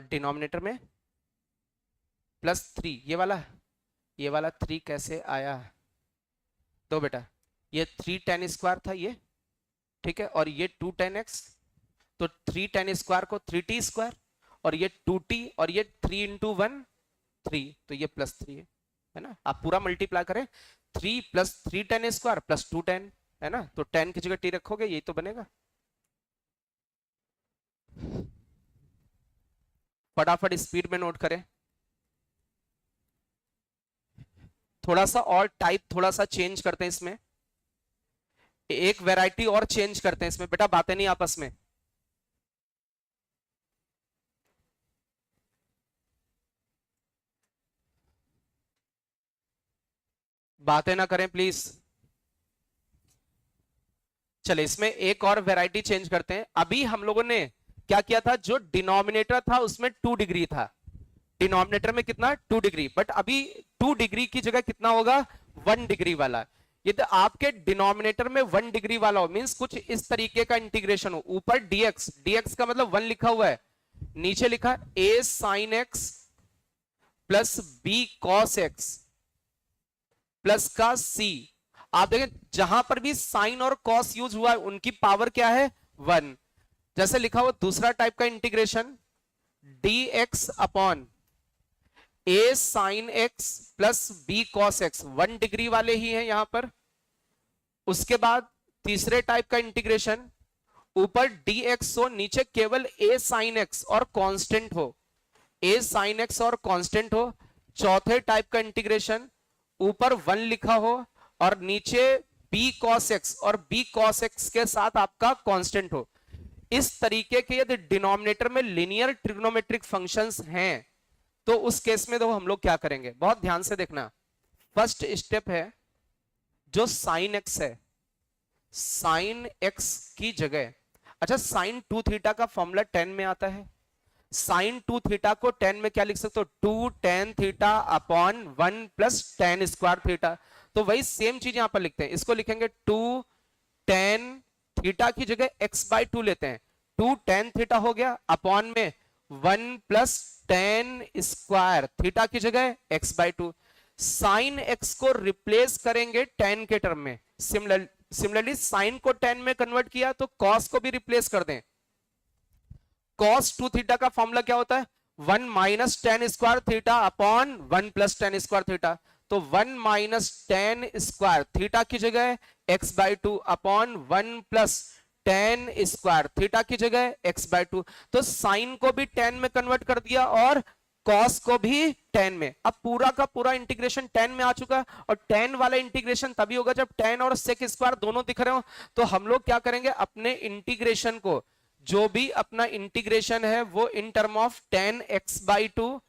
डिनोमिनेटर में +3, ये वाला 3 कैसे आया? तो बेटा ये 3 tan स्क्वायर था ये, ठीक है, और ये 2 tan x, तो 3 tan स्क्वायर को 3t स्क्वायर, और ये 2t, और ये 3 इंटू 1 3, तो ये +3 है ना। आप पूरा मल्टीप्लाई करें, 3 + 3 tan स्क्वायर प्लस 2 tan, है ना, तो tan की जगह t रखोगे, यही तो बनेगा। फटाफट स्पीड में नोट करें। थोड़ा सा और टाइप थोड़ा सा चेंज करते हैं इसमें, एक वैरायटी और चेंज करते हैं इसमें। बेटा बातें नहीं आपस में, बातें ना करें प्लीज। चले इसमें एक और वैरायटी चेंज करते हैं। अभी हम लोगों ने क्या किया था, जो डिनोमिनेटर था उसमें 2 डिग्री था, डिनोमिनेटर में कितना 2 डिग्री, बट अभी 2 डिग्री की जगह कितना होगा 1 डिग्री वाला। यदि आपके डिनोमिनेटर में 1 डिग्री वाला हो, मींस कुछ इस तरीके का इंटीग्रेशन हो, ऊपर डीएक्स, डीएक्स का मतलब 1 लिखा हुआ है, नीचे लिखा A sine x plus B cos X plus का सी। आप देखें जहां पर भी साइन और कॉस यूज हुआ है उनकी पावर क्या है 1। जैसे लिखा हुआ दूसरा टाइप का integration, d x upon a sine x plus B cos x, 1 degree वाले ही हैं यहां पर। उसके बाद तीसरे टाइप का इंटीग्रेशन, ऊपर डी एक्स हो, नीचे केवल ए साइन एक्स और कांस्टेंट हो, ए साइन एक्स और कांस्टेंट हो। चौथे टाइप का इंटीग्रेशन, ऊपर 1 लिखा हो और नीचे बी कॉस एक्स और बी कॉस एक्स के साथ आपका कांस्टेंट हो। इस तरीके के यदि डिनोमिनेटर में लिनियर ट्रिग्नोमेट्रिक फंक्शंस हैं तो उस केस में तो हम लोग क्या करेंगे, बहुत ध्यान से देखना। फर्स्ट स्टेप है जो साइन एक्स है, साइन एक्स की जगह, अच्छा साइन 2 थीटा का फॉर्मूला 10 में आता है, साइन 2 थीटा को 10 में क्या लिख सकते हो, 2 tan theta upon 1 + tan² theta. तो वही सेम चीज यहां पर लिखते हैं, इसको लिखेंगे 2 tan थीटा की जगह x/2 लेते हैं, 2 tan थीटा हो गया अपॉन में 1 + tan² थीटा की जगह x/2। साइन एक्स को रिप्लेस करेंगे tan के टर्म में, सिमिलरली साइन को tan में कन्वर्ट किया तो कॉस को भी रिप्लेस कर दें। cos 2 थीटा का फॉर्मूला क्या होता है, 1 - tan² थीटा अपॉन 1 + tan²थीटा। तो 1 - tan²थीटा की जगह x/2 अपॉन 1 + tan²थीटा की जगह x/2। तो साइन को भी tan में कन्वर्ट कर दिया और cos को भी tan में। अब पूरा का पूरा इंटीग्रेशन tan में आ चुका है, और tan वाला इंटीग्रेशन तभी होगा जब tan और sec² दोनों दिख रहे हो। तो हम लोग क्या करेंगे, अपने इंटीग्रेशन को, जो भी अपना इंटीग्रेशन है वो in term of tan x/2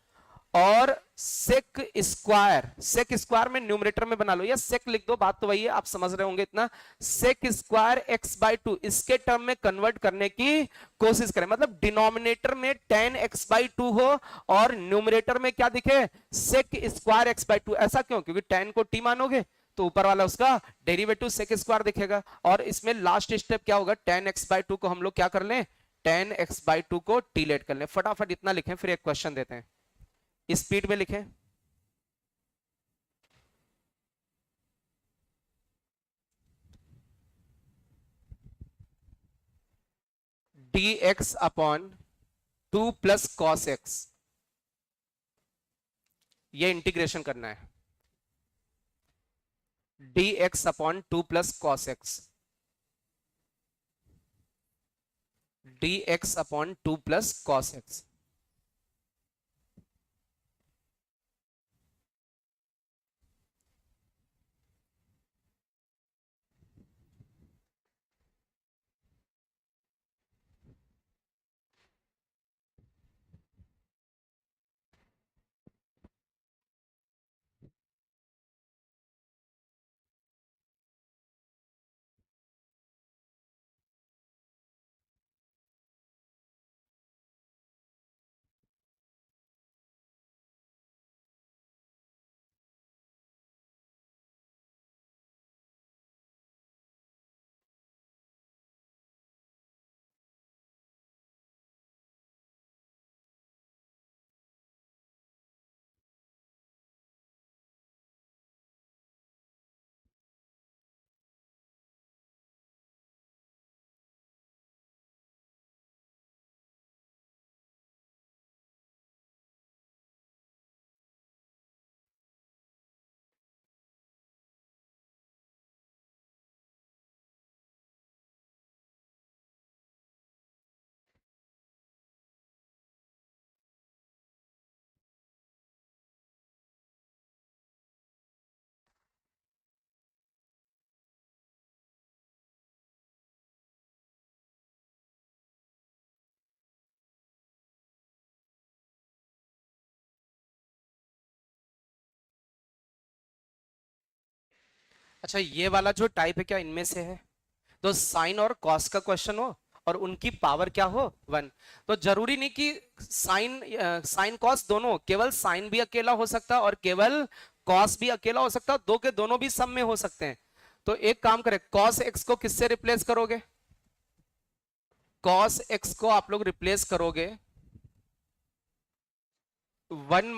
और sec² में न्यूमरेटर में बना लो या sec लिख दो, बात तो वही है, आप समझ रहे होंगे इतना। sec² x/2 इसके टर्म में कन्वर्ट करने की कोशिश करें, मतलब डिनोमिनेटर में tan x/2 हो और न्यूमरेटर में क्या दिखे sec² x/2। ऐसा क्यों, क्योंकि tan को t मानोगे तो ऊपर वाला उसका डेरिवेटिव sec² दिखेगा। और इसमें लास्ट स्टेप क्या होगा, tan x/2 को हम लोग क्या कर लें, tan x/2 को t लेट कर लें। फटाफट इतना लिखें, फिर एक क्वेश्चन देते हैं, स्पीड में लिखें। dx अपॉन 2 + cos x, ये इंटीग्रेशन करना है, dx upon 2 + cos x, dx upon 2 + cos x। अच्छा, ये वाला जो टाइप है क्या इनमें से है? तो साइन और कॉस का क्वेश्चन हो और उनकी पावर क्या हो, 1। तो जरूरी नहीं कि साइन कॉस दोनों हो, केवल साइन भी अकेला हो सकता है और केवल कॉस भी अकेला हो सकता है, दो के दोनों भी सम में हो सकते हैं। तो एक काम करें, कॉस एक्स को किससे रिप्लेस करोगे? कॉस एक्स को आप लोग रिप्लेस करोगे 1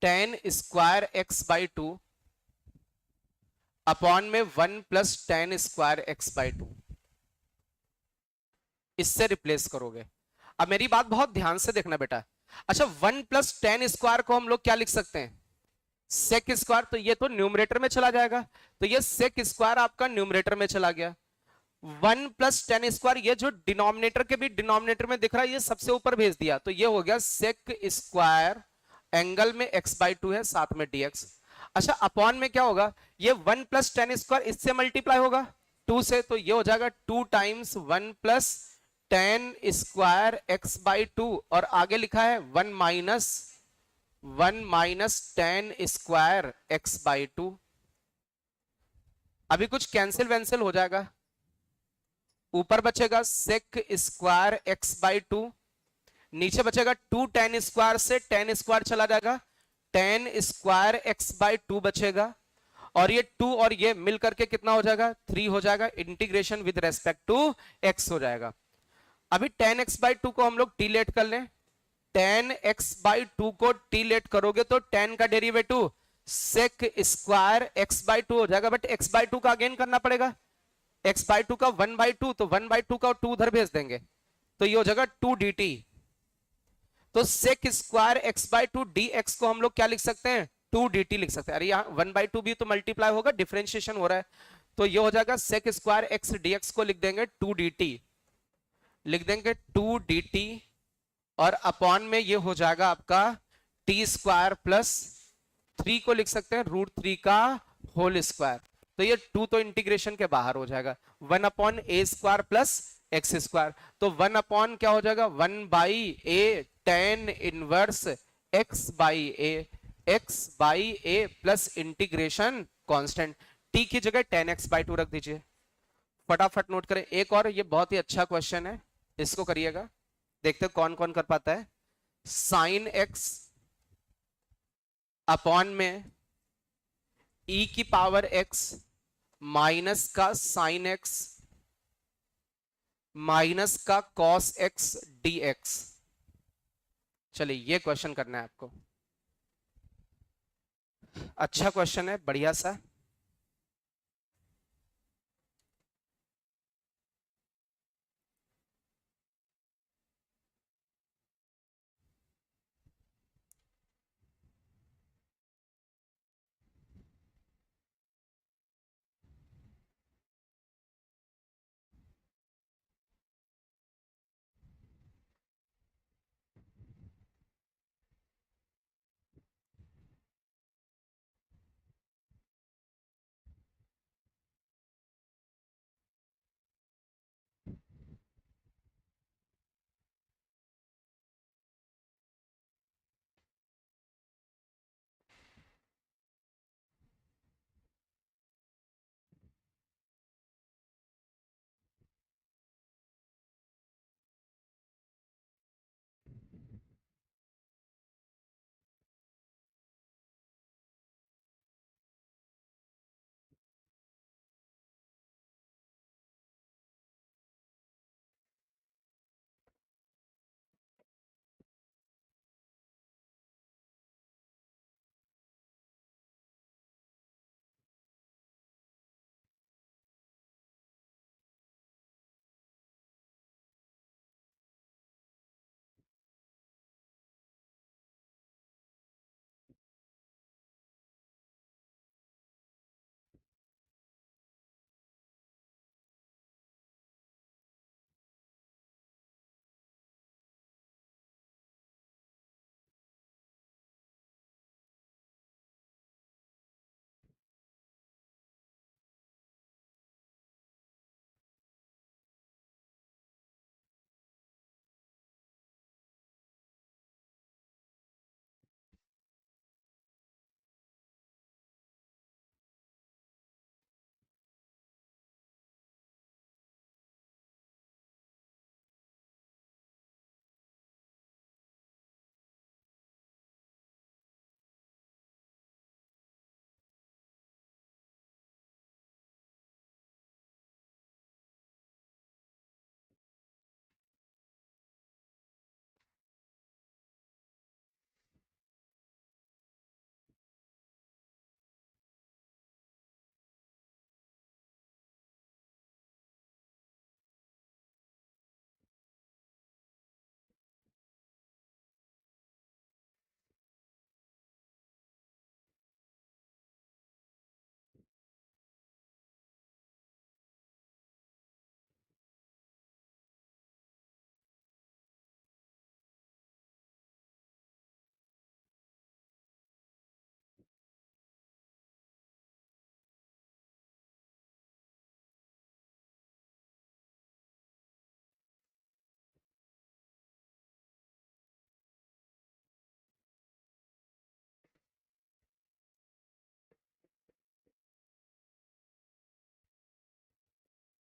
- tan² x/2 अपॉन में 1 + tan² x/2, इससे रिप्लेस करोगे। अब मेरी बात बहुत ध्यान से देखना बेटा। अच्छा, 1 + tan² को हम लोग क्या लिख सकते हैं? Sec square. तो ये तो न्यूमरेटर में चला जाएगा, तो ये सेक स्क्वायर आपका न्यूमरेटर में चला गया। 1 + tan², ये जो डिनोमिनेटर के भी डिनोमिनेटर में दिख रहा है, ये सबसे ऊपर भेज दिया, तो ये हो गया सेक स्क्वायर, एंगल में x/2 है, साथ में dx। अच्छा, अपॉन में क्या होगा? ये 1 + tan² इससे मल्टीप्लाई होगा 2 से, तो ये हो जाएगा 2 टाइम्स 1 + tan² x/2, और आगे लिखा है 1 - tan² x/2। अभी कुछ कैंसिल वैंसिल हो जाएगा, ऊपर बचेगा सेक स्क्वायर x/2, नीचे बचेगा 2 tan² से tan² चला जाएगा, tan² x/2 बचेगा, और ये 2 और ये मिल करके कितना हो जाएगा? 3 हो जाएगा। Integration with respect to x हो जाएगा। अभी tan x/2 को हम लोग टी लेट कर लें। tan x/2 को टी लेट करोगे तो tan का डेरिवेटिव सेक स्क्वायर x/2 हो जाएगा, बट x/2 का अगेन करना पड़ेगा। x/2 का 1/2, तो 1/2 का 2 उधर भेज देंगे, तो ये हो जाएगा 2 dt। तो सेक स्क्वायर x/2 dx को हम लोग क्या लिख सकते हैं? 2 dt लिख सकते हैं। अरे यहाँ 1/2 भी तो मल्टीप्लाई होगा, डिफरेंशिएशन हो रहा है, तो ये हो जाएगा सेक स्क्वायर x dx को लिख देंगे 2 dt, लिख देंगे 2 dt, और अपॉन में ये हो जाएगा आपका t² प्लस 3 को लिख सकते हैं √3 का होल स्क्वायर। तो ये 2 तो इंटीग्रेशन के बाहर हो जाएगा, 1/a² प्लस x²। तो 1 क्या हो जाएगा? 1/a tan inverse x/a, x/a plus integration constant, t की जगह tan x/2 रख दीजिए। फटाफट नोट करें। एक और, ये बहुत ही अच्छा क्वेश्चन है, इसको करिएगा, देखते कौन कौन कर पाता है। साइन एक्स अपॉन में e⁻x माइनस का साइन एक्स माइनस का कॉस एक्स dx। चलिए, ये क्वेश्चन करना है आपको। अच्छा क्वेश्चन है, बढ़िया सा।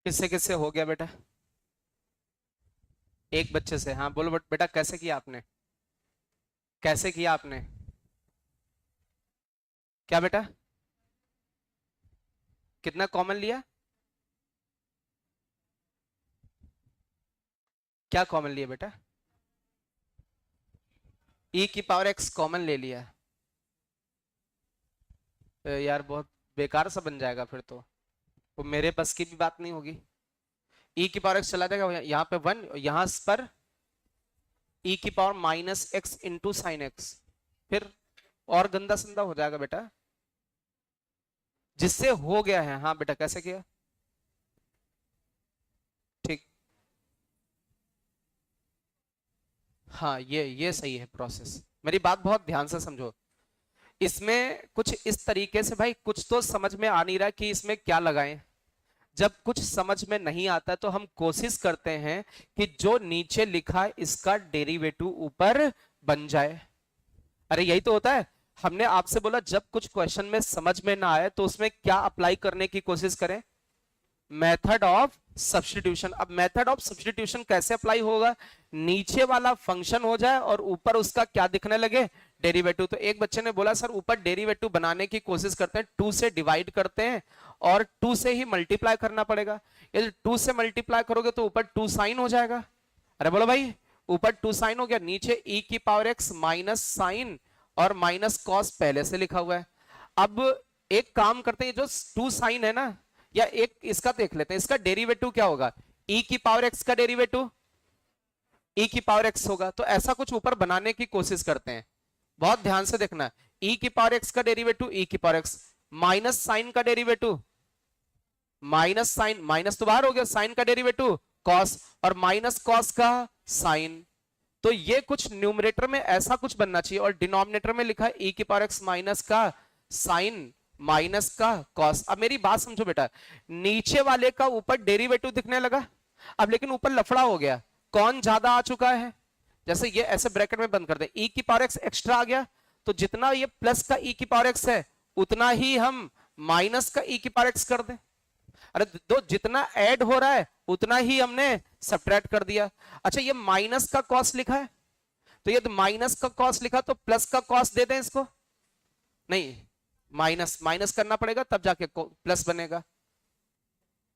किससे किससे हो गया बेटा? एक बच्चे से। हाँ बोलो बेटा, कैसे किया आपने? कैसे किया आपने? क्या बेटा? कितना कॉमन लिया? क्या कॉमन लिया बेटा? ई की पावर एक्स कॉमन ले लिया। यार बहुत बेकार सा बन जाएगा फिर तो। वो मेरे बस की भी बात नहीं होगी। ई की पावर एक्स चला जाएगा यहाँ पे वन, यहाँ पर ई की power minus x into sine x. फिर और गंदा संदा हो जाएगा बेटा। जिससे हो गया है। हाँ बेटा कैसे किया? ठीक। हाँ ये सही है प्रोसेस। मेरी बात बहुत ध्यान से समझो। इसमें कुछ इस तरीके से भाई, कुछ तो समझ में आ नहीं रहा कि इसमें क्या लगाएं। जब कुछ समझ में नहीं आता तो हम कोशिश करते हैं कि जो नीचे लिखा है इसका डेरिवेटिव ऊपर बन जाए। अरे यही तो होता है। हमने आपसे बोला जब कुछ क्वेश्चन में समझ में ना आए तो उसमें क्या अप्लाई करने की कोशिश करें? Method of substitution. अब मेथड ऑफ सब्स्टिट्यूशन कैसे अप्लाई होगा? नीचे वाला फंक्शन हो जाए और ऊपर उसका क्या दिखने लगे? डेरिवेटिव। तो एक बच्चे ने बोला सर ऊपर डेरिवेटिव बनाने की कोशिश करते हैं, 2 से डिवाइड करते हैं और 2 से ही मल्टीप्लाई करना पड़ेगा। यदि 2 से मल्टीप्लाई करोगे तो ऊपर 2 साइन हो जाएगा। अरे बोलो भाई, ऊपर 2 साइन हो गया, नीचे e की पावर x माइनस साइन और माइनस कॉस पहले से लिखा हुआ है। अब एक काम करते हैं, जो 2 साइन है ना, या एक इसका देख लेते हैं, इसका डेरिवेटिव क्या होगा? e की पावर x का डेरिवेटिव e की पावर x होगा। तो ऐसा कुछ ऊपर बनाने की कोशिश करते हैं। बहुत ध्यान से देखना। e की पावर x का डेरिवेटिव e की पावर x, माइनस साइन का डेरिवेटिव माइनस साइन, माइनस तो बाहर हो गया, साइन का डेरिवेटिव कॉस और माइनस कॉस का साइन। तो ये कुछ न्यूमरेटर में ऐसा कुछ बनना चाहिए और डिनोमिनेटर में लिखा है e की पावर x माइनस का साइन माइनस का कॉस। अब मेरी बात समझो बेटा, नीचे वाले का ऊपर डेरिवेटिव दिखने लगा। अब लेकिन ऊपर लफड़ा हो गया, कौन ज्यादा आ चुका है? जैसे ये ऐसे ब्रैकेट में बंद कर दे, e की पावर x एक्स्ट्रा आ गया, तो जितना ये प्लस का e की पावर x है उतना ही हम माइनस का e की पावर x कर दें। अरे दो, जितना ऐड हो रहा है उतना ही हमने सब्ट्रैक्ट कर दिया। अच्छा ये माइनस का कॉस लिखा है, तो ये माइनस का कॉस लिखा तो प्लस का कॉस दे दें इसको? नहीं, माइनस माइनस करना पड़ेगा तब जाके प्लस बनेगा।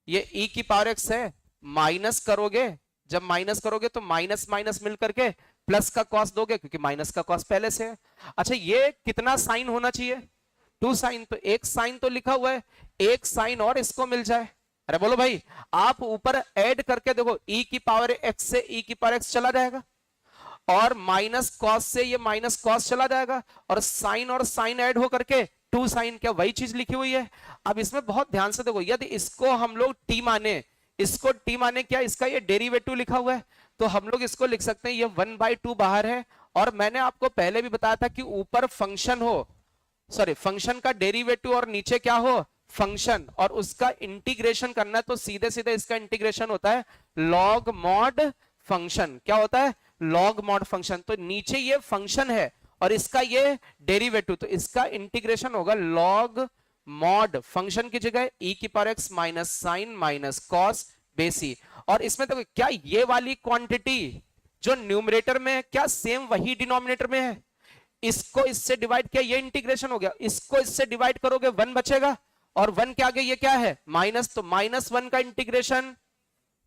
ये e की पावर x है, माइनस करोगे, जब माइनस करोगे तो माइनस माइनस मिल करके प्लस का कॉस दोगे, क्योंकि माइनस का कॉस पहले से है। अच्छा ये कितना साइन होना चाहिए? 2 साइन। तो एक साइन तो लिखा हुआ है, एक साइन और इसको मिल जाए। अरे बोलो भाई, आप ऊपर ऐड करके देखो, e की पावर x से e की पावर x चला जाएगा और माइनस कॉस से ये माइनस कॉस चला जाएगा और साइन ऐड हो करके 2 साइन, क्या वही चीज लिखी हुई है? अब इसमें बहुत ध्यान से देखो, यदि इसको हम लोग t माने, इसको t माने, क्या इसका ये डेरिवेटिव लिखा हुआ है, तो हम लोग इसको लिख सकते हैं ये 1/2 बाहर है। और मैंने आपको पहले भी बताया था कि ऊपर फंक्शन हो, सॉरी फंक्शन का डेरिवेटिव और नीचे क्या हो? फंक्शन, और उसका इंटीग्रेशन करना है तो सीधे सीधे इसका इंटीग्रेशन होता है लॉग मॉड फंक्शन। क्या होता है? Log mod function. तो नीचे ये फंक्शन है और इसका ये डेरिवेटिव, तो इसका इंटीग्रेशन होगा लॉग मॉड फंक्शन की जगह e की power x minus sine minus cos बेसी। और इसमें तो क्या ये वाली क्वांटिटी जो न्यूमरेटर में है, क्या सेम वही डिनोमिनेटर में है? इसको इससे डिवाइड किया, ये इंटीग्रेशन हो गया, इसको इससे डिवाइड करोगे 1 बचेगा और 1 के आगे ये क्या है? माइनस, तो -1 का इंटीग्रेशन,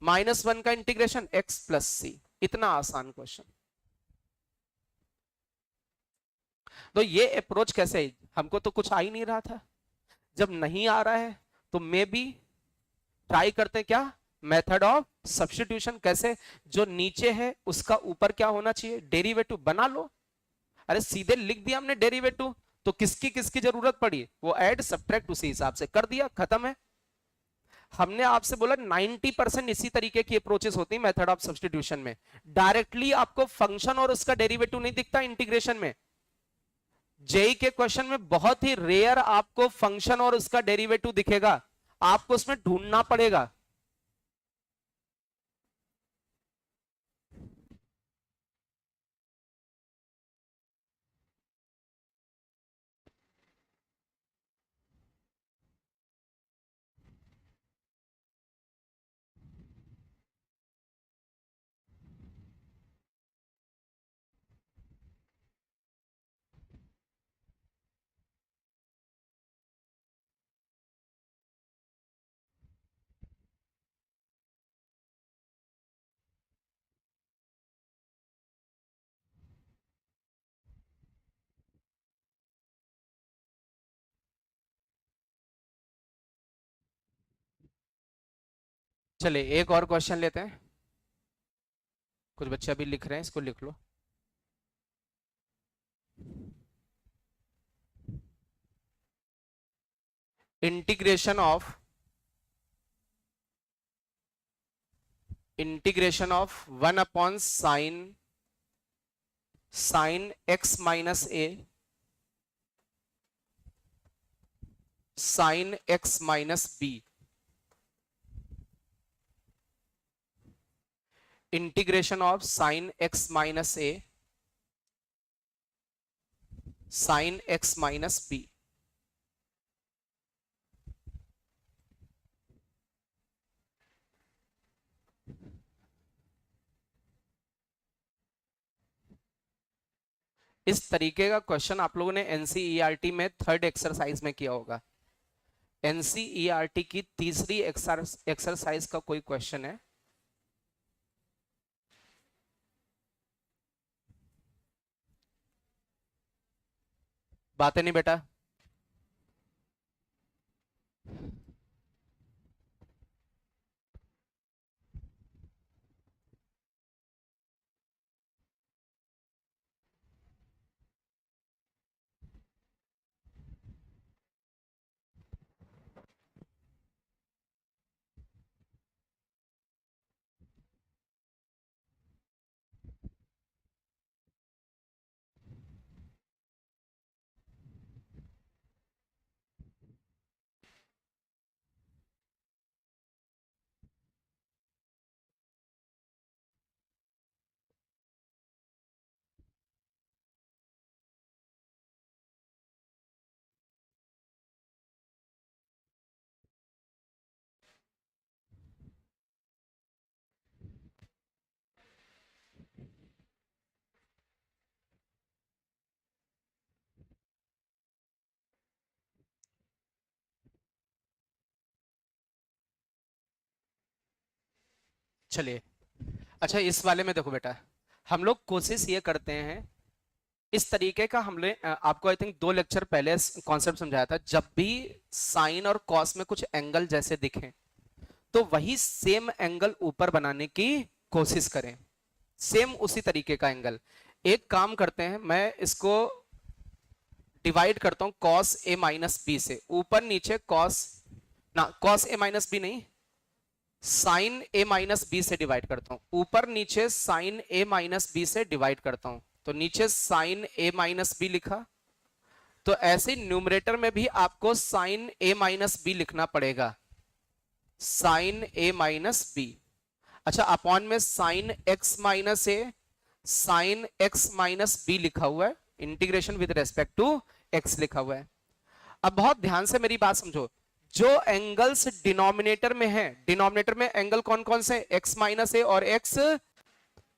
-1 का इंटीग्रेशन x प्लस सी। इतना आसान क्वेश्चन। तो ये अप्रोच कैसे है? हमको तो कुछ आ ही नहीं रहा था। जब नहीं आ रहा है तो मे बी ट्राई करते हैं, क्या? Method of substitution. कैसे? जो नीचे है उसका ऊपर क्या होना चाहिए? डेरिवेटिव बना लो। अरे सीधे लिख दिया हमने डेरिवेटिव, तो किसकी किसकी जरूरत पड़ी? वो ऐड सब्ट्रैक्ट उसी हिसाब से कर दिया, खत्म है। हमने आपसे बोला 90% इसी तरीके की अप्रोचेस होती है मेथड ऑफ सब्स्टिट्यूशन में। डायरेक्टली आपको फंक्शन और उसका डेरिवेटिव नहीं दिखता इंटीग्रेशन में। जेई के क्वेश्चन में बहुत ही रेयर आपको फंक्शन और उसका डेरिवेटिव दिखेगा, आपको उसमें ढूंढना पड़ेगा। चलिए एक और क्वेश्चन लेते हैं। कुछ बच्चे अभी लिख रहे हैं, इसको लिख लो। Integration of 1/sin x minus a sin x minus b. Integration of sin x minus a sin x minus b. इस तरीके का क्वेश्चन आप लोगों ने एनसीईआरटी में थर्ड एक्सरसाइज में किया होगा। एनसीईआरटी की तीसरी एक्सरसाइज का कोई क्वेश्चन है। बातें नहीं बेटा। चलिए अच्छा, इस वाले में देखो बेटा, हम लोग कोशिश ये करते हैं इस तरीके का। हमने आपको आई थिंक 2 लेक्चर पहले कॉन्सेप्ट समझाया था। जब भी साइन और कॉस में कुछ एंगल जैसे दिखें तो वही सेम एंगल ऊपर बनाने की कोशिश करें, सेम उसी तरीके का एंगल। एक काम करते हैं, मैं इसको डिवाइड करता हूं कॉस ए माइनस बी से। ऊपर नीचे कॉस ए माइनस बी नहीं, साइन ए माइनस बी से डिवाइड करता हूं। ऊपर नीचे साइन ए माइनस बी से डिवाइड करता हूं, तो नीचे साइन ए माइनस बी लिखा। तो ऐसे न्यूमरेटर में भी आपको साइन ए माइनस बी लिखना पड़ेगा, साइन ए माइनस बी। अच्छा, अपॉन में sine x minus a sine x minus b लिखा हुआ है, integration with respect to x लिखा हुआ है। अब बहुत ध्यान से मेरी बात समझो, जो एंगल्स डिनोमिनेटर में है, डिनोमिनेटर में एंगल कौन कौन से, एक्स माइनस ए और एक्स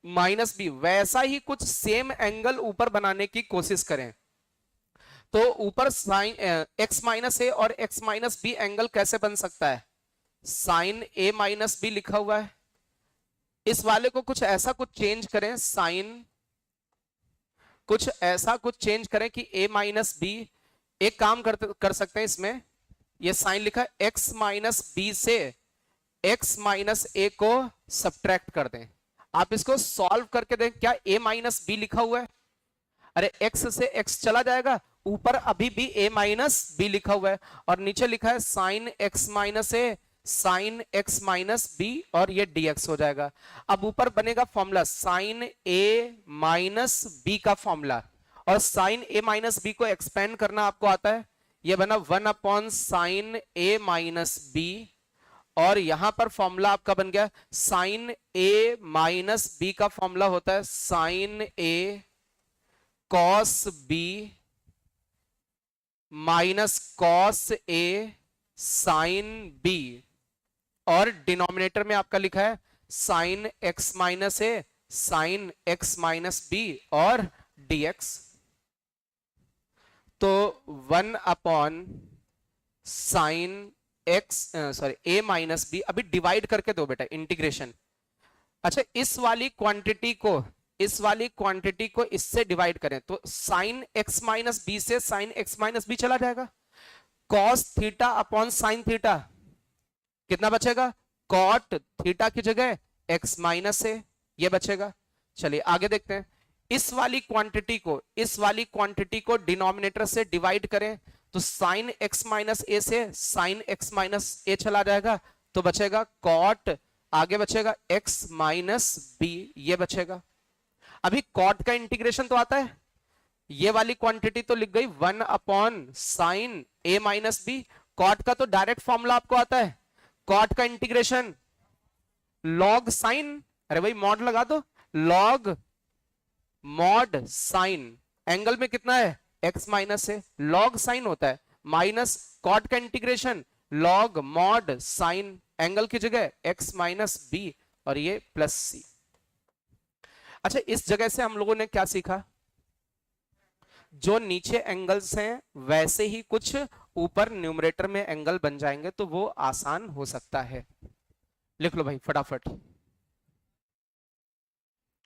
माइनस बी, वैसा ही कुछ सेम एंगल ऊपर बनाने की कोशिश करें। तो ऊपर साइन एक्स माइनस ए और एक्स माइनस बी एंगल कैसे बन सकता है, साइन ए माइनस बी लिखा हुआ है। इस वाले को कुछ ऐसा कुछ चेंज करें, साइन कुछ ऐसा कुछ चेंज करें कि ए माइनस बी। एक काम कर सकते हैं, इसमें ये साइन लिखा है, एक्स माइनस बी से एक्स माइनस ए को सब्ट्रैक्ट कर दें। आप इसको सॉल्व करके दें, क्या ए माइनस बी लिखा हुआ है, अरे एक्स से एक्स चला जाएगा, ऊपर अभी भी ए माइनस बी लिखा हुआ है, और नीचे लिखा है sign x minus a sine x minus B, और ये dx हो जाएगा। अब ऊपर बनेगा formula sine a minus B का फॉर्मूला, और साइन ए माइनस बी को एक्सपेंड करना आपको आता है। ये बना 1 साइन ए माइनस बी, और यहां पर फॉर्मूला आपका बन गया साइन ए माइनस बी का फॉर्मूला होता है sign A cos B minus cos A sine B, और डिनोमिनेटर में आपका लिखा है sign x minus a sine x minus B और dx। तो 1 साइन एक्स ए माइनस बी, अभी डिवाइड करके दो बेटा, इंटीग्रेशन। अच्छा, इस वाली क्वांटिटी को इससे डिवाइड करें तो साइन एक्स माइनस बी से साइन एक्स माइनस बी चला जाएगा, cos theta upon sine theta कितना बचेगा, कॉट थीटा की जगह x माइनस ए, ये बचेगा। चलिए आगे देखते हैं। इस वाली क्वांटिटी को डिनोमिनेटर से डिवाइड करें तो साइन x माइनस ए से साइन x माइनस ए चला जाएगा, तो बचेगा कॉट, आगे बचेगा x माइनस बी, ये बचेगा। अभी कॉट का इंटीग्रेशन तो आता है, ये वाली क्वांटिटी तो लिख गई 1 upon sine a minus b. Cot का तो डायरेक्ट फॉर्मूला आपको आता है, कॉट का इंटीग्रेशन लॉग साइन, अरे भाई मॉड लगा दो, लॉग मॉड साइन, एंगल में कितना है x माइनस है, लॉग साइन होता है, माइनस कॉट का integration log mod sine, angle की जगह x माइनस बी और ये प्लस सी। अच्छा, इस जगह से हम लोगों ने क्या सीखा, जो नीचे एंगल्स हैं वैसे ही कुछ ऊपर न्यूमरेटर में एंगल बन जाएंगे, तो वो आसान हो सकता है। लिख लो भाई फटाफट।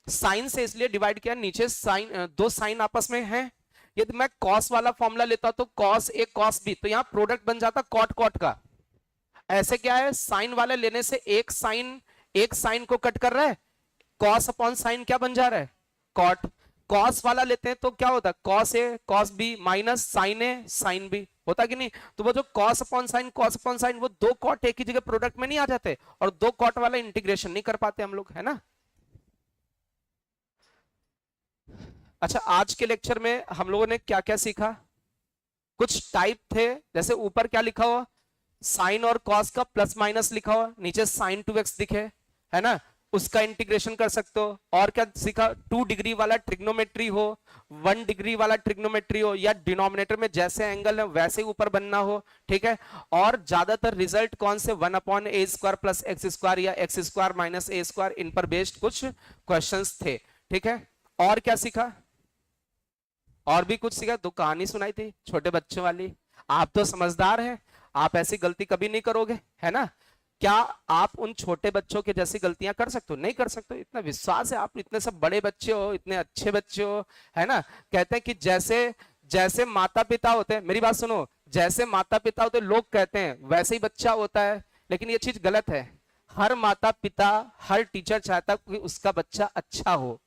साइन से इसलिए डिवाइड किया, नीचे साइन, दो साइन आपस में हैं। यदि मैं कॉस वाला फॉर्मूला लेता तो कॉस ए कॉस बी, तो यहां प्रोडक्ट बन जाता कॉट कॉट का। ऐसे क्या है, साइन वाले लेने से एक साइन को कट कर रहा है, कॉस अपॉन साइन क्या बन जा रहा है, कॉट। कॉस वाला लेते हैं तो क्या होता है, cos A cos B minus sign A sine B, होता कि नहीं। तो वो जो कॉस अपॉन साइन वो दो कॉट एक ही जगह प्रोडक्ट में नहीं आ जाते, और दो कॉट वाला इंटीग्रेशन नहीं कर पाते हम लोग, है ना। अच्छा, आज के लेक्चर में हम लोगों ने क्या क्या सीखा, कुछ टाइप थे, जैसे ऊपर क्या लिखा हुआ, साइन और कॉस का प्लस माइनस लिखा हुआ, नीचे साइन 2x दिखे, है ना, उसका इंटीग्रेशन कर सकते हो। और क्या सीखा, 2 डिग्री वाला ट्रिग्नोमेट्री हो, 1 डिग्री वाला ट्रिग्नोमेट्री हो, या डिनोमिनेटर में जैसे एंगल है वैसे ऊपर बनना हो, ठीक है। और ज्यादातर रिजल्ट कौन से, 1 अपॉन ए स्क्वायर प्लस एक्स स्क्वायर या x square minus a square, इन पर बेस्ड कुछ क्वेश्चंस थे, ठीक है। और क्या सीखा, और भी कुछ सीखा, दो कहानी सुनाई थी छोटे बच्चों वाली। आप तो समझदार हैं, आप ऐसी गलती कभी नहीं करोगे, है ना। क्या आप उन छोटे बच्चों के जैसी गलतियां कर सकते हो, नहीं कर सकते हो, इतना विश्वास है, आप इतने सब बड़े बच्चे हो, इतने अच्छे बच्चे हो, है ना। कहते हैं कि जैसे जैसे माता पिता होते हैं, मेरी बात सुनो, जैसे माता पिता होते लोग कहते हैं वैसे ही बच्चा होता है, लेकिन ये चीज गलत है। हर माता पिता, हर टीचर चाहता कि उसका बच्चा अच्छा हो।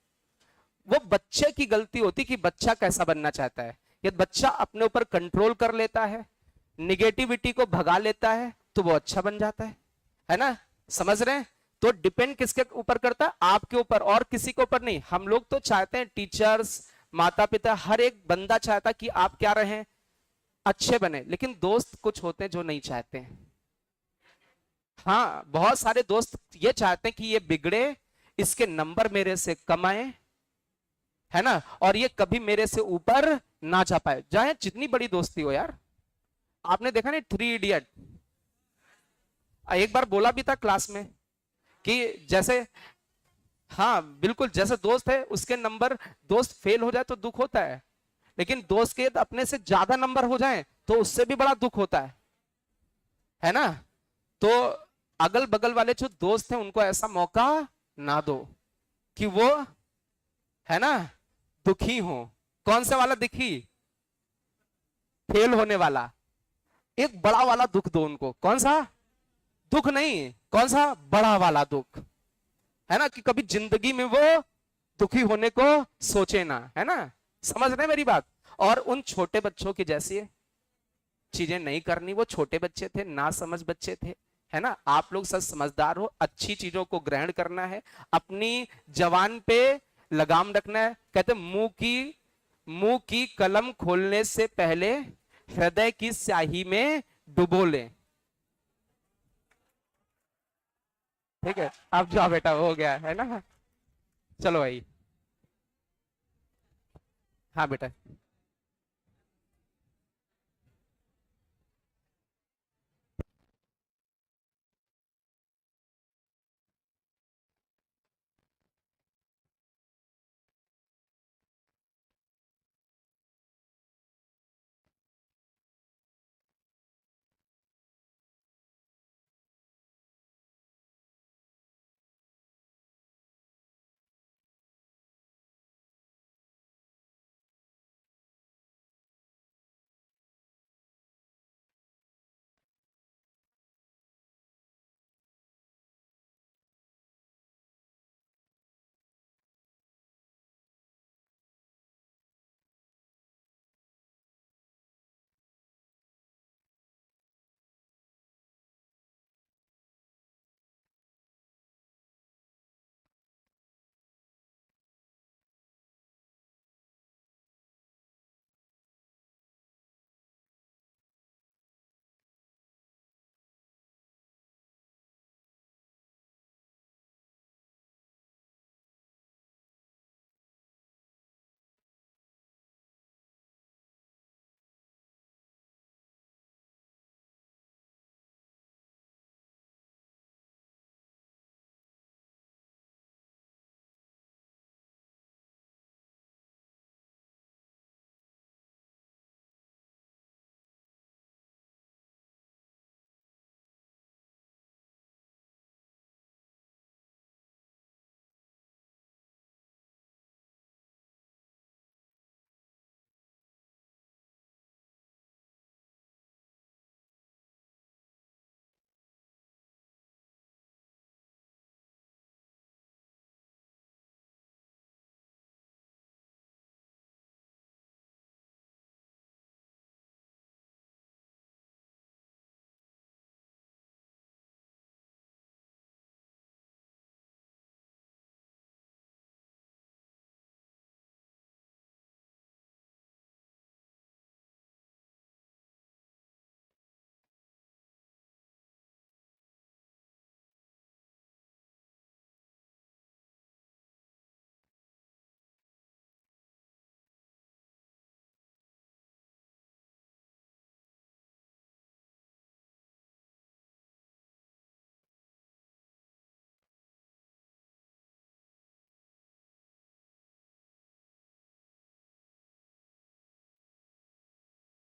वो बच्चे की गलती होती कि बच्चा कैसा बनना चाहता है। यदि बच्चा अपने ऊपर कंट्रोल कर लेता है, निगेटिविटी को भगा लेता है, तो वो अच्छा बन जाता है ना। समझ रहे हैं। तो डिपेंड किसके ऊपर करता है, आपके ऊपर, और किसी के ऊपर नहीं। हम लोग तो चाहते हैं, टीचर्स, माता पिता, हर एक बंदा चाहता कि आप क्या रहें, अच्छे बने। लेकिन दोस्त कुछ होते हैं जो नहीं चाहते हैं। हाँ, बहुत सारे दोस्त ये चाहते हैं कि ये बिगड़े, इसके नंबर मेरे से कम आए, है ना, और ये कभी मेरे से ऊपर ना जा पाए, चाहे जितनी बड़ी दोस्ती हो यार। आपने देखा नहीं 3 इडियट, एक बार बोला भी था क्लास में कि जैसे, हाँ बिल्कुल, जैसे दोस्त है उसके नंबर, दोस्त फेल हो जाए तो दुख होता है, लेकिन दोस्त के अपने से ज्यादा नंबर हो जाए तो उससे भी बड़ा दुख होता है ना। तो अगल बगल वाले जो दोस्त हैं उनको ऐसा मौका ना दो कि वो, है ना, दुखी हो। कौन सा वाला दुखी, फेल होने वाला। एक बड़ा वाला दुख दो उनको। कौन सा दुख, नहीं, कौन सा बड़ा वाला दुख, है ना, कि कभी जिंदगी में वो दुखी होने को सोचे ना, है ना। समझ रहे मेरी बात। और उन छोटे बच्चों की जैसी चीजें नहीं करनी, वो छोटे बच्चे थे, ना समझ बच्चे थे, है ना। आप लोग सब समझदार हो, अच्छी चीजों को ग्रहण करना है, अपनी जवान पे लगाम रखना है। कहते मुंह की कलम खोलने से पहले हृदय की स्याही में डुबो ले। ठीक है, अब जाओ बेटा, हो गया है ना। चलो भाई, हाँ बेटा।